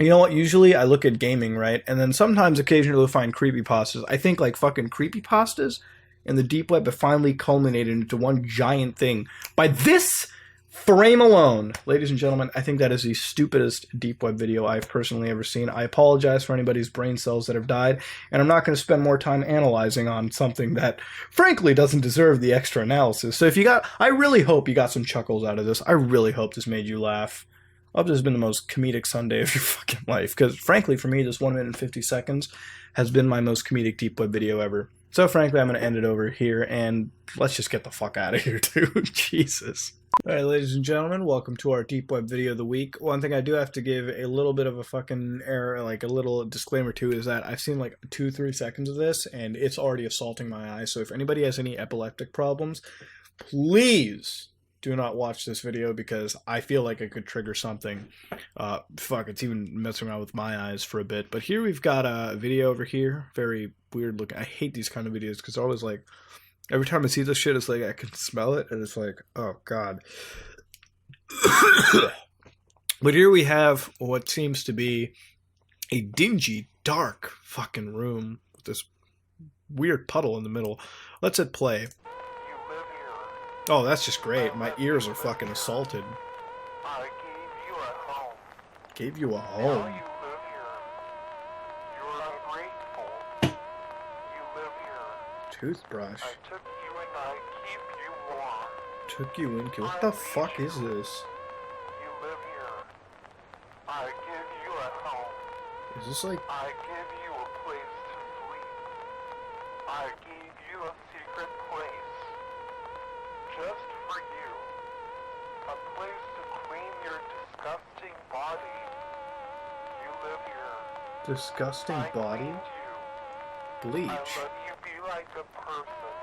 Usually I look at gaming, right? And then sometimes occasionally I'll find creepypastas. I think, like, fucking creepypastas and the deep web have finally culminated into one giant thing by this frame alone. Ladies and gentlemen, I think that is the stupidest deep web video I've personally ever seen. I apologize for anybody's brain cells that have died, and I'm not going to spend more time analyzing on something that, frankly, doesn't deserve the extra analysis. So I really hope you got some chuckles out of this. I really hope this made you laugh. I hope this has been the most comedic Sunday of your fucking life, because, frankly, for me, this 1 minute and 50 seconds has been my most comedic deep web video ever. So, frankly, I'm going to end it over here, and let's just get the fuck out of here, dude. Jesus. Alright, ladies and gentlemen, welcome to our deep web video of the week. One thing I do have to give a little bit of a fucking error, like a little disclaimer to, is that I've seen like 2-3 seconds of this, and it's already assaulting my eyes. So if anybody has any epileptic problems, please do not watch this video, because I feel like it could trigger something. Fuck, it's even messing around with my eyes for a bit. But here we've got a video over here, very weird looking. I hate these kind of videos, because they're always like, every time I see this shit, it's like I can smell it, and it's like, oh god. But here we have what seems to be a dingy, dark fucking room with this weird puddle in the middle. Let's hit play. Oh, that's just great. My ears are fucking assaulted. I gave you a home. Gave you a Now home. you live here. You're ungrateful. You live here. Toothbrush. I took you and I keep you warm. Took you in. What the fuck is this? You live here. I give you a home. Is this like... I give you a place to sleep. I gave you a secret place. Just for you. A place to clean your disgusting body. You live here. disgusting I body? cleaned you. Bleach. I let you be like a person.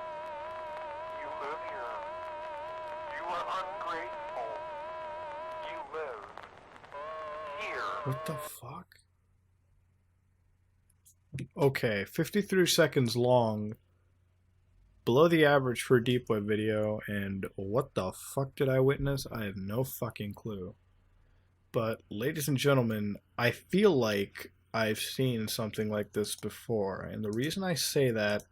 You live here. You are ungrateful. You live here. What the fuck? Okay, 53 seconds long. Below the average for a deep web video, and what the fuck did I witness? I have no fucking clue. But, ladies and gentlemen, I feel like I've seen something like this before, and the reason I say that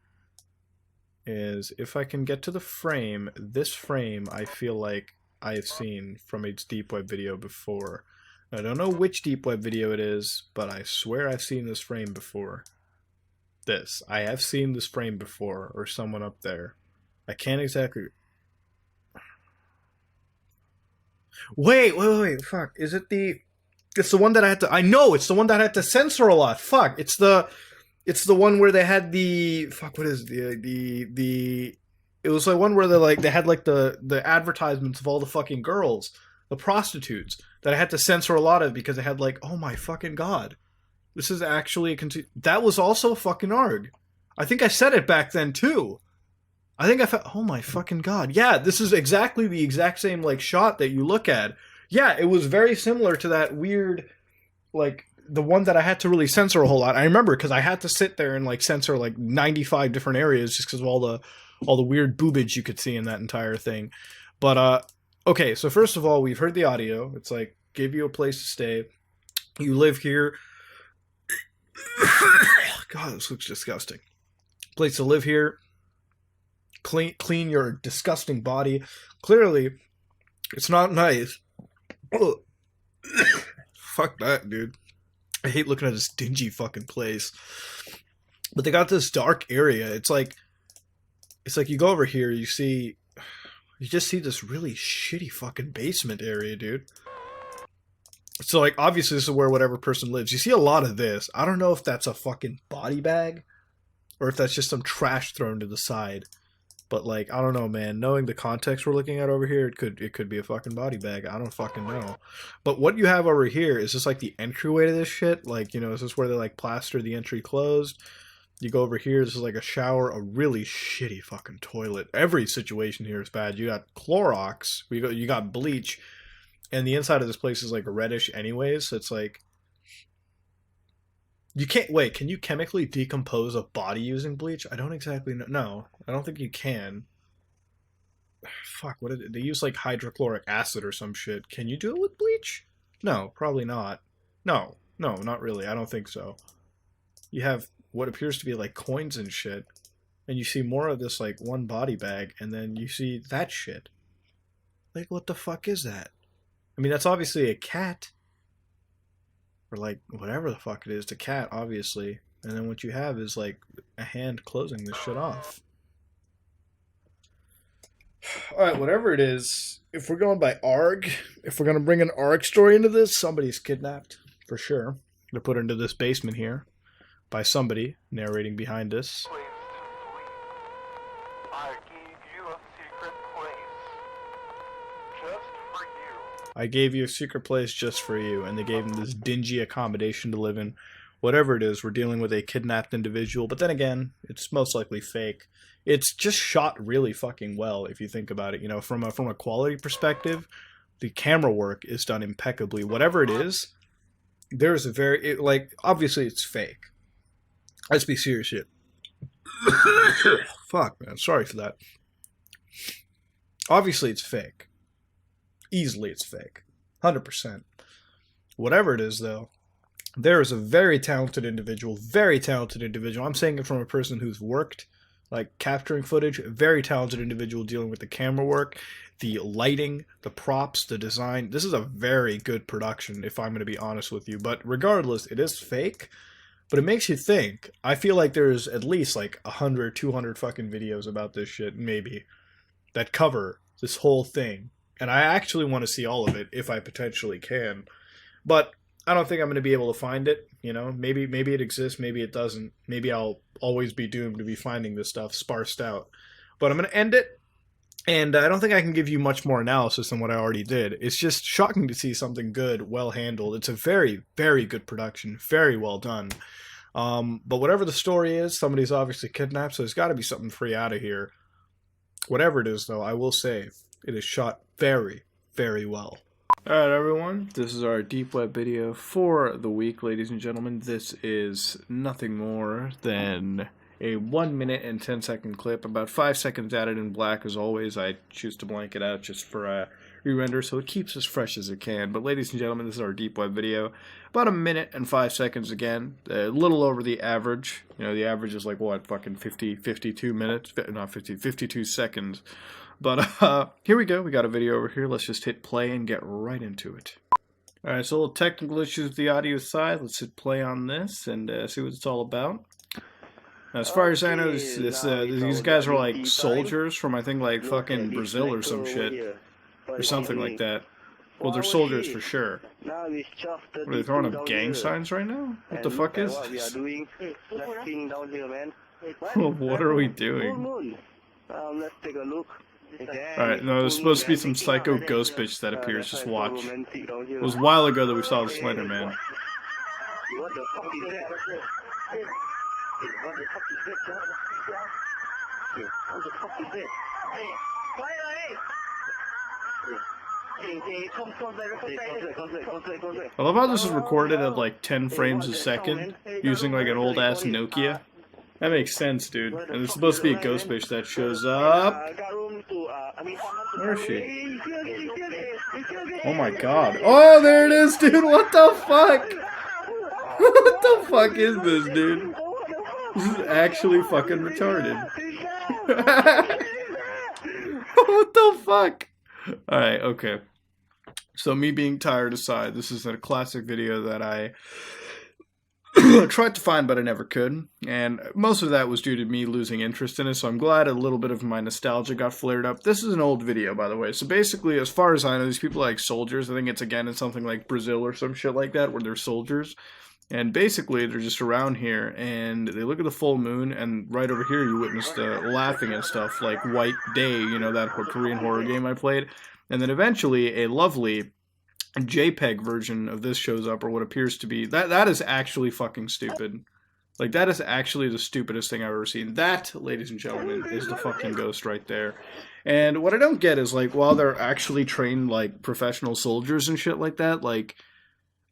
is if I can get to the frame, this frame I feel like I have seen from a deep web video before. I don't know which deep web video it is, but I swear I've seen this frame before. I have seen this frame before, or someone up there. I can't exactly... Wait, fuck. Is it the... It's the one that I had to... I know, it's the one that I had to censor a lot. Fuck, it's the one where they had the... Fuck, what is the... It was like one where they had like the advertisements of all the fucking girls, the prostitutes, that I had to censor a lot of because I had like, oh my fucking god. This is actually a that was also fucking ARG. I think I said it back then too. I think I thought, oh my fucking god. Yeah, this is exactly the exact same like shot that you look at. Yeah, it was very similar to that weird, like, the one that I had to really censor a whole lot. I remember because I had to sit there and like censor like 95 different areas just because of all the weird boobage you could see in that entire thing. But okay, so first of all, we've heard the audio. It's like give you a place to stay. You live here. God, this looks disgusting. Place to live here. Clean your disgusting body. Clearly, it's not nice. Fuck that, dude. I hate looking at this dingy fucking place. But they got this dark area. It's like you go over here, you just see this really shitty fucking basement area, dude. So, like, obviously this is where whatever person lives. You see a lot of this. I don't know if that's a fucking body bag or if that's just some trash thrown to the side. But, like, I don't know, man. Knowing the context we're looking at over here, it could be a fucking body bag. I don't fucking know. But what you have over here is just, like, the entryway to this shit. Like, you know, is this where they, like, plaster the entry closed? You go over here, this is, like, a shower, a really shitty fucking toilet. Every situation here is bad. You got Clorox, you got bleach, and the inside of this place is, like, reddish anyways. So it's, like... You can't... Wait, can you chemically decompose a body using bleach? I don't exactly know. No, I don't think you can. Fuck, what did they use, like, hydrochloric acid or some shit. Can you do it with bleach? No, probably not. No, not really. I don't think so. You have what appears to be, like, coins and shit. And you see more of this, like, one body bag. And then you see that shit. Like, what the fuck is that? I mean, that's obviously a cat. Or, like, whatever the fuck it is, the cat, obviously. And then what you have is, like, a hand closing this shit off. Alright, whatever it is, if we're going by ARG, if we're going to bring an ARG story into this, somebody's kidnapped, for sure. They're put into this basement here by somebody narrating behind us. Place to sleep. I gave you a secret place. Just for you. I gave you a secret place just for you, and they gave him this dingy accommodation to live in. Whatever it is, we're dealing with a kidnapped individual, but then again, it's most likely fake. It's just shot really fucking well, if you think about it. You know, from a quality perspective, the camera work is done impeccably. Whatever it is, there's a very... like, obviously it's fake. Let's be serious here. Fuck, man, sorry for that. Obviously it's fake. Easily it's fake. 100%. Whatever it is, though, there is a very talented individual. I'm saying it from a person who's worked, like, capturing footage. Very talented individual dealing with the camera work, the lighting, the props, the design. This is a very good production, if I'm going to be honest with you. But regardless, it is fake. But it makes you think. I feel like there's at least, like, 100, 200 fucking videos about this shit, maybe, that cover this whole thing. And I actually want to see all of it, if I potentially can. But I don't think I'm going to be able to find it, you know? Maybe it exists, maybe it doesn't. Maybe I'll always be doomed to be finding this stuff sparsed out. But I'm going to end it, and I don't think I can give you much more analysis than what I already did. It's just shocking to see something good, well handled. It's a very, very good production, very well done. But whatever the story is, somebody's obviously kidnapped, so there's got to be something free out of here. Whatever it is, though, I will say, it is shot very, very well. Alright everyone, this is our deep web video for the week, ladies and gentlemen. This is nothing more than a 1 minute and 10-second clip, about 5 seconds added in black as always. I choose to blank it out just for re-render so it keeps as fresh as it can. But ladies and gentlemen, this is our deep web video. About 1 minute and 5 seconds again, a little over the average. You know, the average is like, what, fucking 52 minutes? Not 50, 52 seconds. But here we go. We got a video over here. Let's just hit play and get right into it. Alright, so a little technical issues with the audio side. Let's hit play on this and see what it's all about. Now, as far as I know, these guys are like soldiers from, I think, like fucking Brazil or some shit. Or something like that. Well, they're soldiers for sure. Are they throwing up gang signs right now? What the fuck is this? What are we doing? Let's take a look. Alright, no, there's supposed to be some psycho ghost bitch that appears. Just watch. It was a while ago that we saw the Slender Man. What the fuck is that? What the fuck is that? What the fuck is that? I love how this is recorded at like 10 frames a second, using like an old ass Nokia. That makes sense, dude. And there's supposed to be a ghost fish that shows up. Where is she? Oh my god. Oh, there it is, dude. What the fuck? What the fuck is this, dude? This is actually fucking retarded. What the fuck? Alright, okay. So me being tired aside, this is a classic video that I tried to find, but I never could. And most of that was due to me losing interest in it, so I'm glad a little bit of my nostalgia got flared up. This is an old video, by the way. So basically, as far as I know, these people are like soldiers. I think it's, again, in something like Brazil or some shit like that, where they're soldiers. And basically, they're just around here, and they look at the full moon, and right over here, you witness the laughing and stuff, like White Day, you know, that Korean horror game I played. And then eventually, a lovely JPEG version of this shows up, or what appears to be... That is actually fucking stupid. Like, that is actually the stupidest thing I've ever seen. That, ladies and gentlemen, is the fucking ghost right there. And what I don't get is, like, while they're actually trained, like, professional soldiers and shit like that, like...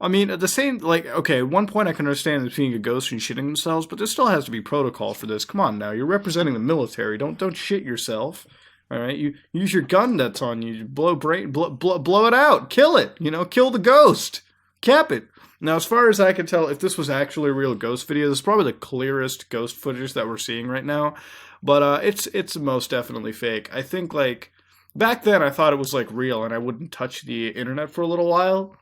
I mean, at the same, like, okay, at one point I can understand it being a ghost and shitting themselves, but there still has to be protocol for this. Come on now, you're representing the military. Don't shit yourself. All right, you use your gun that's on you. Blow it out. Kill it. You know, kill the ghost. Cap it. Now, as far as I can tell, if this was actually a real ghost video, this is probably the clearest ghost footage that we're seeing right now. But it's most definitely fake. I think, like, back then I thought it was, like, real, and I wouldn't touch the internet for a little while.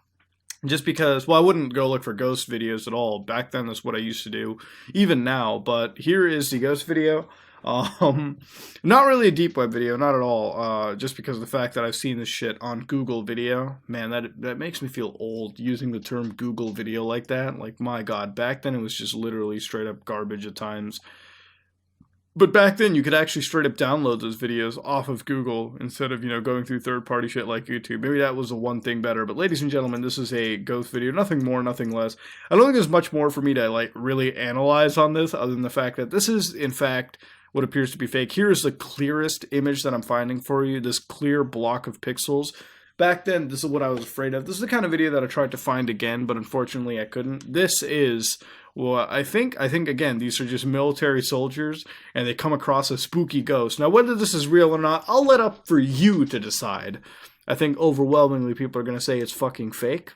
Just because, well, I wouldn't go look for ghost videos at all. Back then, that's what I used to do, even now. But here is the ghost video. Not really a deep web video, not at all. Just because of the fact that I've seen this shit on Google Video. Man, that makes me feel old, using the term Google Video like that. Like, my god, back then it was just literally straight up garbage at times. But back then, you could actually straight up download those videos off of Google instead of, you know, going through third-party shit like YouTube. Maybe that was the one thing better. But ladies and gentlemen, this is a ghost video. Nothing more, nothing less. I don't think there's much more for me to, like, really analyze on this other than the fact that this is, in fact, what appears to be fake. Here's the clearest image that I'm finding for you. This clear block of pixels. Back then, this is what I was afraid of. This is the kind of video that I tried to find again, but unfortunately I couldn't. This is... Well, I think again, these are just military soldiers, and they come across a spooky ghost. Now, whether this is real or not, I'll let up for you to decide. I think overwhelmingly people are going to say it's fucking fake.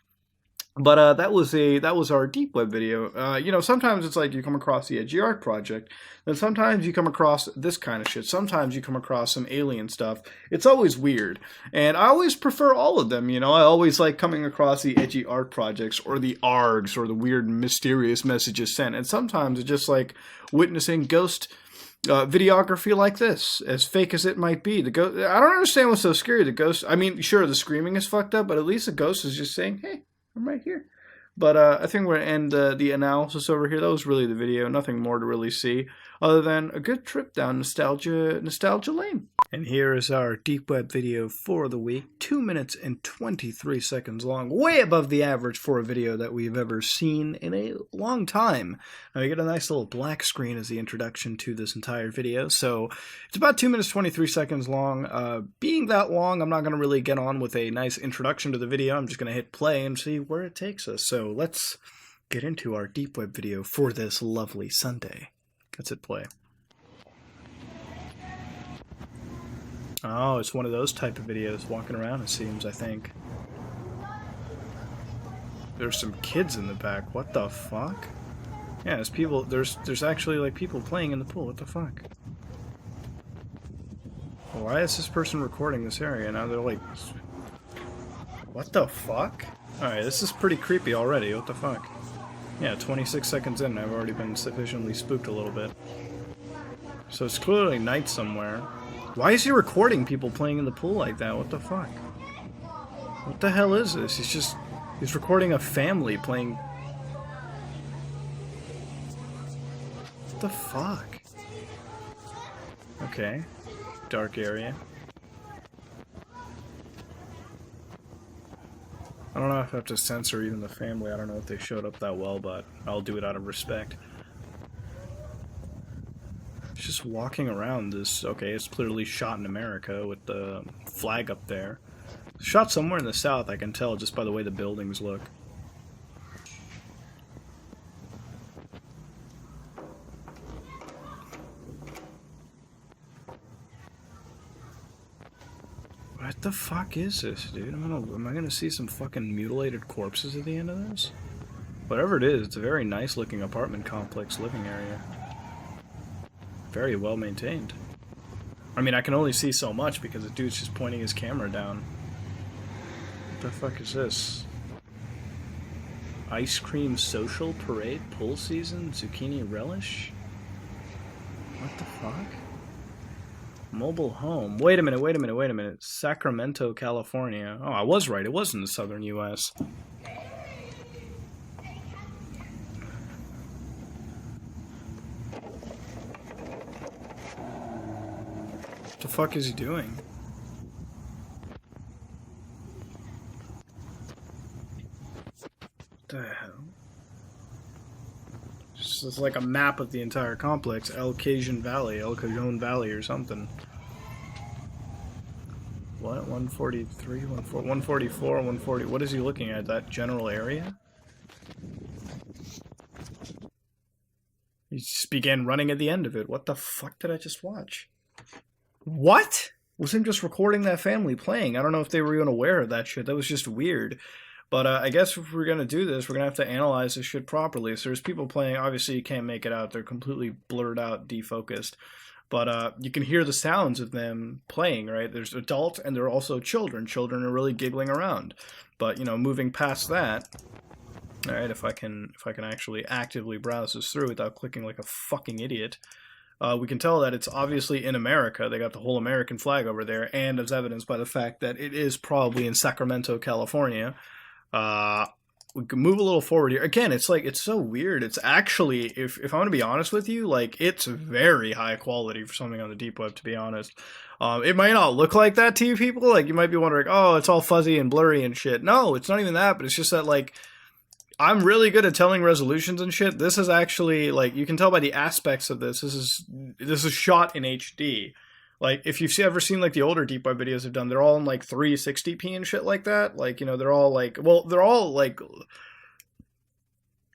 But that was our deep web video. You know, sometimes it's like you come across the Edgy Art Project, then sometimes you come across this kind of shit. Sometimes you come across some alien stuff. It's always weird, and I always prefer all of them. You know, I always like coming across the Edgy Art Projects or the ARGs or the weird mysterious messages sent. And sometimes it's just like witnessing ghost videography like this, as fake as it might be. The ghost. I don't understand what's so scary. The ghost. I mean, sure, the screaming is fucked up, but at least the ghost is just saying, "Hey, I'm right here." But I think we're going to end the analysis over here. That was really the video. Nothing more to really see other than a good trip down nostalgia lane. And here is our deep web video for the week. 2 minutes and 23 seconds long. Way above the average for a video that we've ever seen in a long time. Now, you get a nice little black screen as the introduction to this entire video. So it's about 2 minutes 23 seconds long. Being that long, I'm not going to really get on with a nice introduction to the video. I'm just going to hit play and see where it takes us. So let's get into our deep web video for this lovely Sunday. Let's hit play. Oh, it's one of those type of videos walking around, it seems, I think. There's some kids in the back. What the fuck? Yeah, there's people, there's actually like people playing in the pool. What the fuck? Why is this person recording this area? Now they're like... What the fuck? Alright, this is pretty creepy already. What the fuck? Yeah, 26 seconds in, I've already been sufficiently spooked a little bit. So it's clearly night somewhere. Why is he recording people playing in the pool like that? What the fuck? What the hell is this? He's recording a family playing... What the fuck? Okay. Dark area. I don't know if I have to censor even the family. I don't know if they showed up that well, but I'll do it out of respect. It's just walking around this... Okay, it's clearly shot in America with the flag up there. Shot somewhere in the south, I can tell just by the way the buildings look. What the fuck is this, dude? Am I gonna see some fucking mutilated corpses at the end of this? Whatever it is, it's a very nice looking apartment complex living area. Very well maintained. I mean, I can only see so much because the dude's just pointing his camera down. What the fuck is this? Ice cream social parade pool season zucchini relish? What the fuck? Mobile home. Wait a minute. Sacramento, California. Oh, I was right. It was in the southern U.S. What the fuck is he doing? What the hell? It's like a map of the entire complex. El Cajon Valley or something. What? 143, 144, 140. What is he looking at? That general area? He just began running at the end of it. What the fuck did I just watch? What? Was him just recording that family playing? I don't know if they were even aware of that shit. That was just weird. But I guess if we're going to do this, we're going to have to analyze this shit properly. So there's people playing. Obviously, you can't make it out. They're completely blurred out, defocused. But you can hear the sounds of them playing, right? There's adults and there are also children. Children are really giggling around. But, you know, moving past that... Alright, if I can actually actively browse this through without clicking like a fucking idiot... we can tell that it's obviously in America. They got the whole American flag over there, and as evidenced by the fact that it is probably in Sacramento, California. We can move a little forward here. Again, it's so weird. It's actually, if I'm going to be honest with you, like, it's very high quality for something on the deep web, to be honest. It might not look like that to you people. Like, you might be wondering, oh, it's all fuzzy and blurry and shit. No, it's not even that, but it's just that, like, I'm really good at telling resolutions and shit. This is actually, like, you can tell by the aspects of this. This is shot in HD. Like, if you've ever seen, like, the older deep web videos I've done, they're all in, like, 360p and shit like that. Like, you know, they're all, like, well, they're all, like,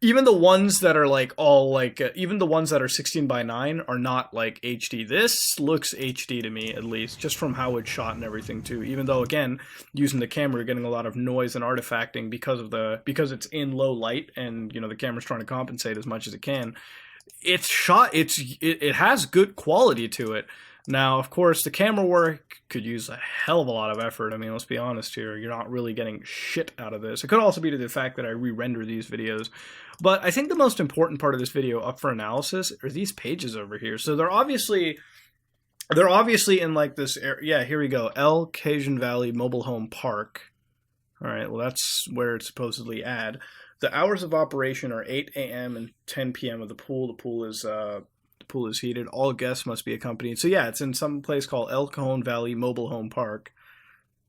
even the ones that are, like, all, like, even the ones that are 16:9 are not, like, HD. This looks HD to me, at least, just from how it's shot and everything, too. Even though, again, using the camera, you're getting a lot of noise and artifacting because it's in low light and, you know, the camera's trying to compensate as much as it can. It's shot, it has good quality to it. Now, of course, the camera work could use a hell of a lot of effort. I mean, let's be honest here. You're not really getting shit out of this. It could also be to the fact that I re-render these videos. But I think the most important part of this video up for analysis are these pages over here. So they're obviously in, like, this area. Yeah, here we go. El Cajon Valley Mobile Home Park. All right, well, that's where it's supposedly at. The hours of operation are 8 a.m. and 10 p.m. of the pool. The pool is heated. All guests must be accompanied. So yeah, it's in some place called El Cajon Valley Mobile Home Park.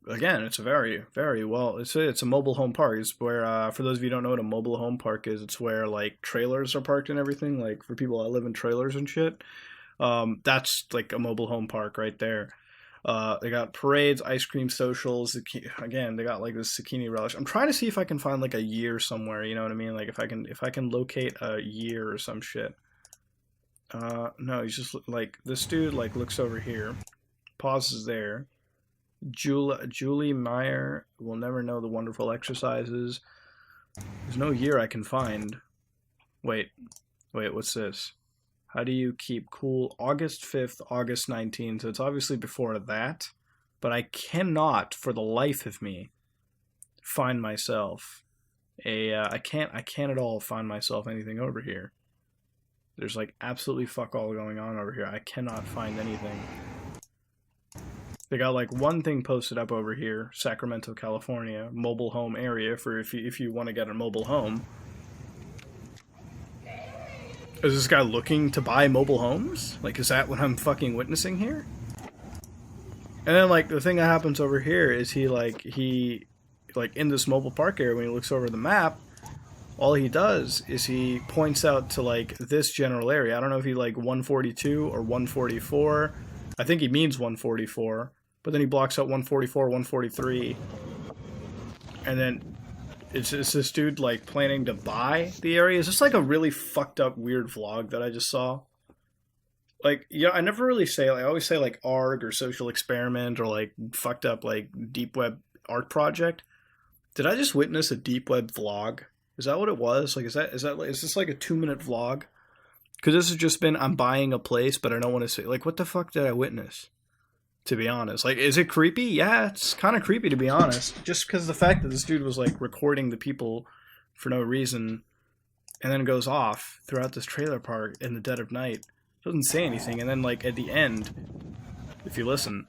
Again, it's a very, very well. It's a mobile home park. It's where, for those of you who don't know what a mobile home park is, it's where, like, trailers are parked and everything. Like, for people that live in trailers and shit. That's like a mobile home park right there. They got parades, ice cream socials. Again, they got, like, this zucchini relish. I'm trying to see if I can find, like, a year somewhere. You know what I mean? Like, if I can locate a year or some shit. No, he's just, like, this dude, like, looks over here, pauses there. Julie Meyer will never know the wonderful exercises. There's no year I can find. Wait, what's this? How do you keep cool? August 5th, August 19th. So it's obviously before that, but I cannot, for the life of me, find myself I can't at all find myself anything over here. There's, like, absolutely fuck all going on over here. I cannot find anything. They got, like, one thing posted up over here, Sacramento, California, mobile home area for if you want to get a mobile home. Is this guy looking to buy mobile homes? Like, is that what I'm fucking witnessing here? And then, like, the thing that happens over here is he in this mobile park area, when he looks over the map, all he does is he points out to, like, this general area. I don't know if he, like, 142 or 144. I think he means 144. But then he blocks out 144, 143. and then it's this dude like planning to buy the area. Is this like a really fucked up weird vlog that I just saw? Like, yeah, I never really say, like, I always say like ARG or social experiment or like fucked up like deep web art project. Did I just witness a deep web vlog? Is that what it was? Like, is this like a 2-minute vlog? Because this has just been, I'm buying a place, but I don't want to say, like, what the fuck did I witness? To be honest, like, is it creepy? Yeah, it's kind of creepy to be honest. Just because the fact that this dude was like recording the people for no reason, and then goes off throughout this trailer park in the dead of night, doesn't say anything, and then like at the end, if you listen,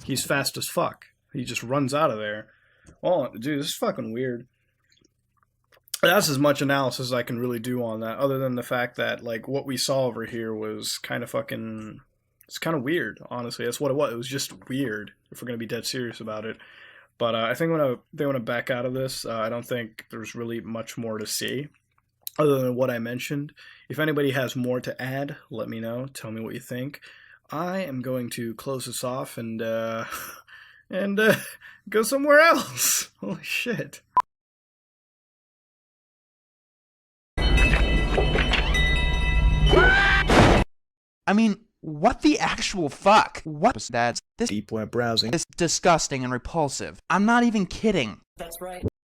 he's fast as fuck. He just runs out of there. Oh, dude, this is fucking weird. That's as much analysis as I can really do on that, other than the fact that, like, what we saw over here was kind of fucking... It's kind of weird, honestly. That's what it was. It was just weird, if we're going to be dead serious about it. But I think when they want to back out of this, I don't think there's really much more to see, other than what I mentioned. If anybody has more to add, let me know. Tell me what you think. I am going to close this off and go somewhere else. Holy shit. I mean, what the actual fuck? What was that? This Deep web browsing is disgusting and repulsive. I'm not even kidding. That's right.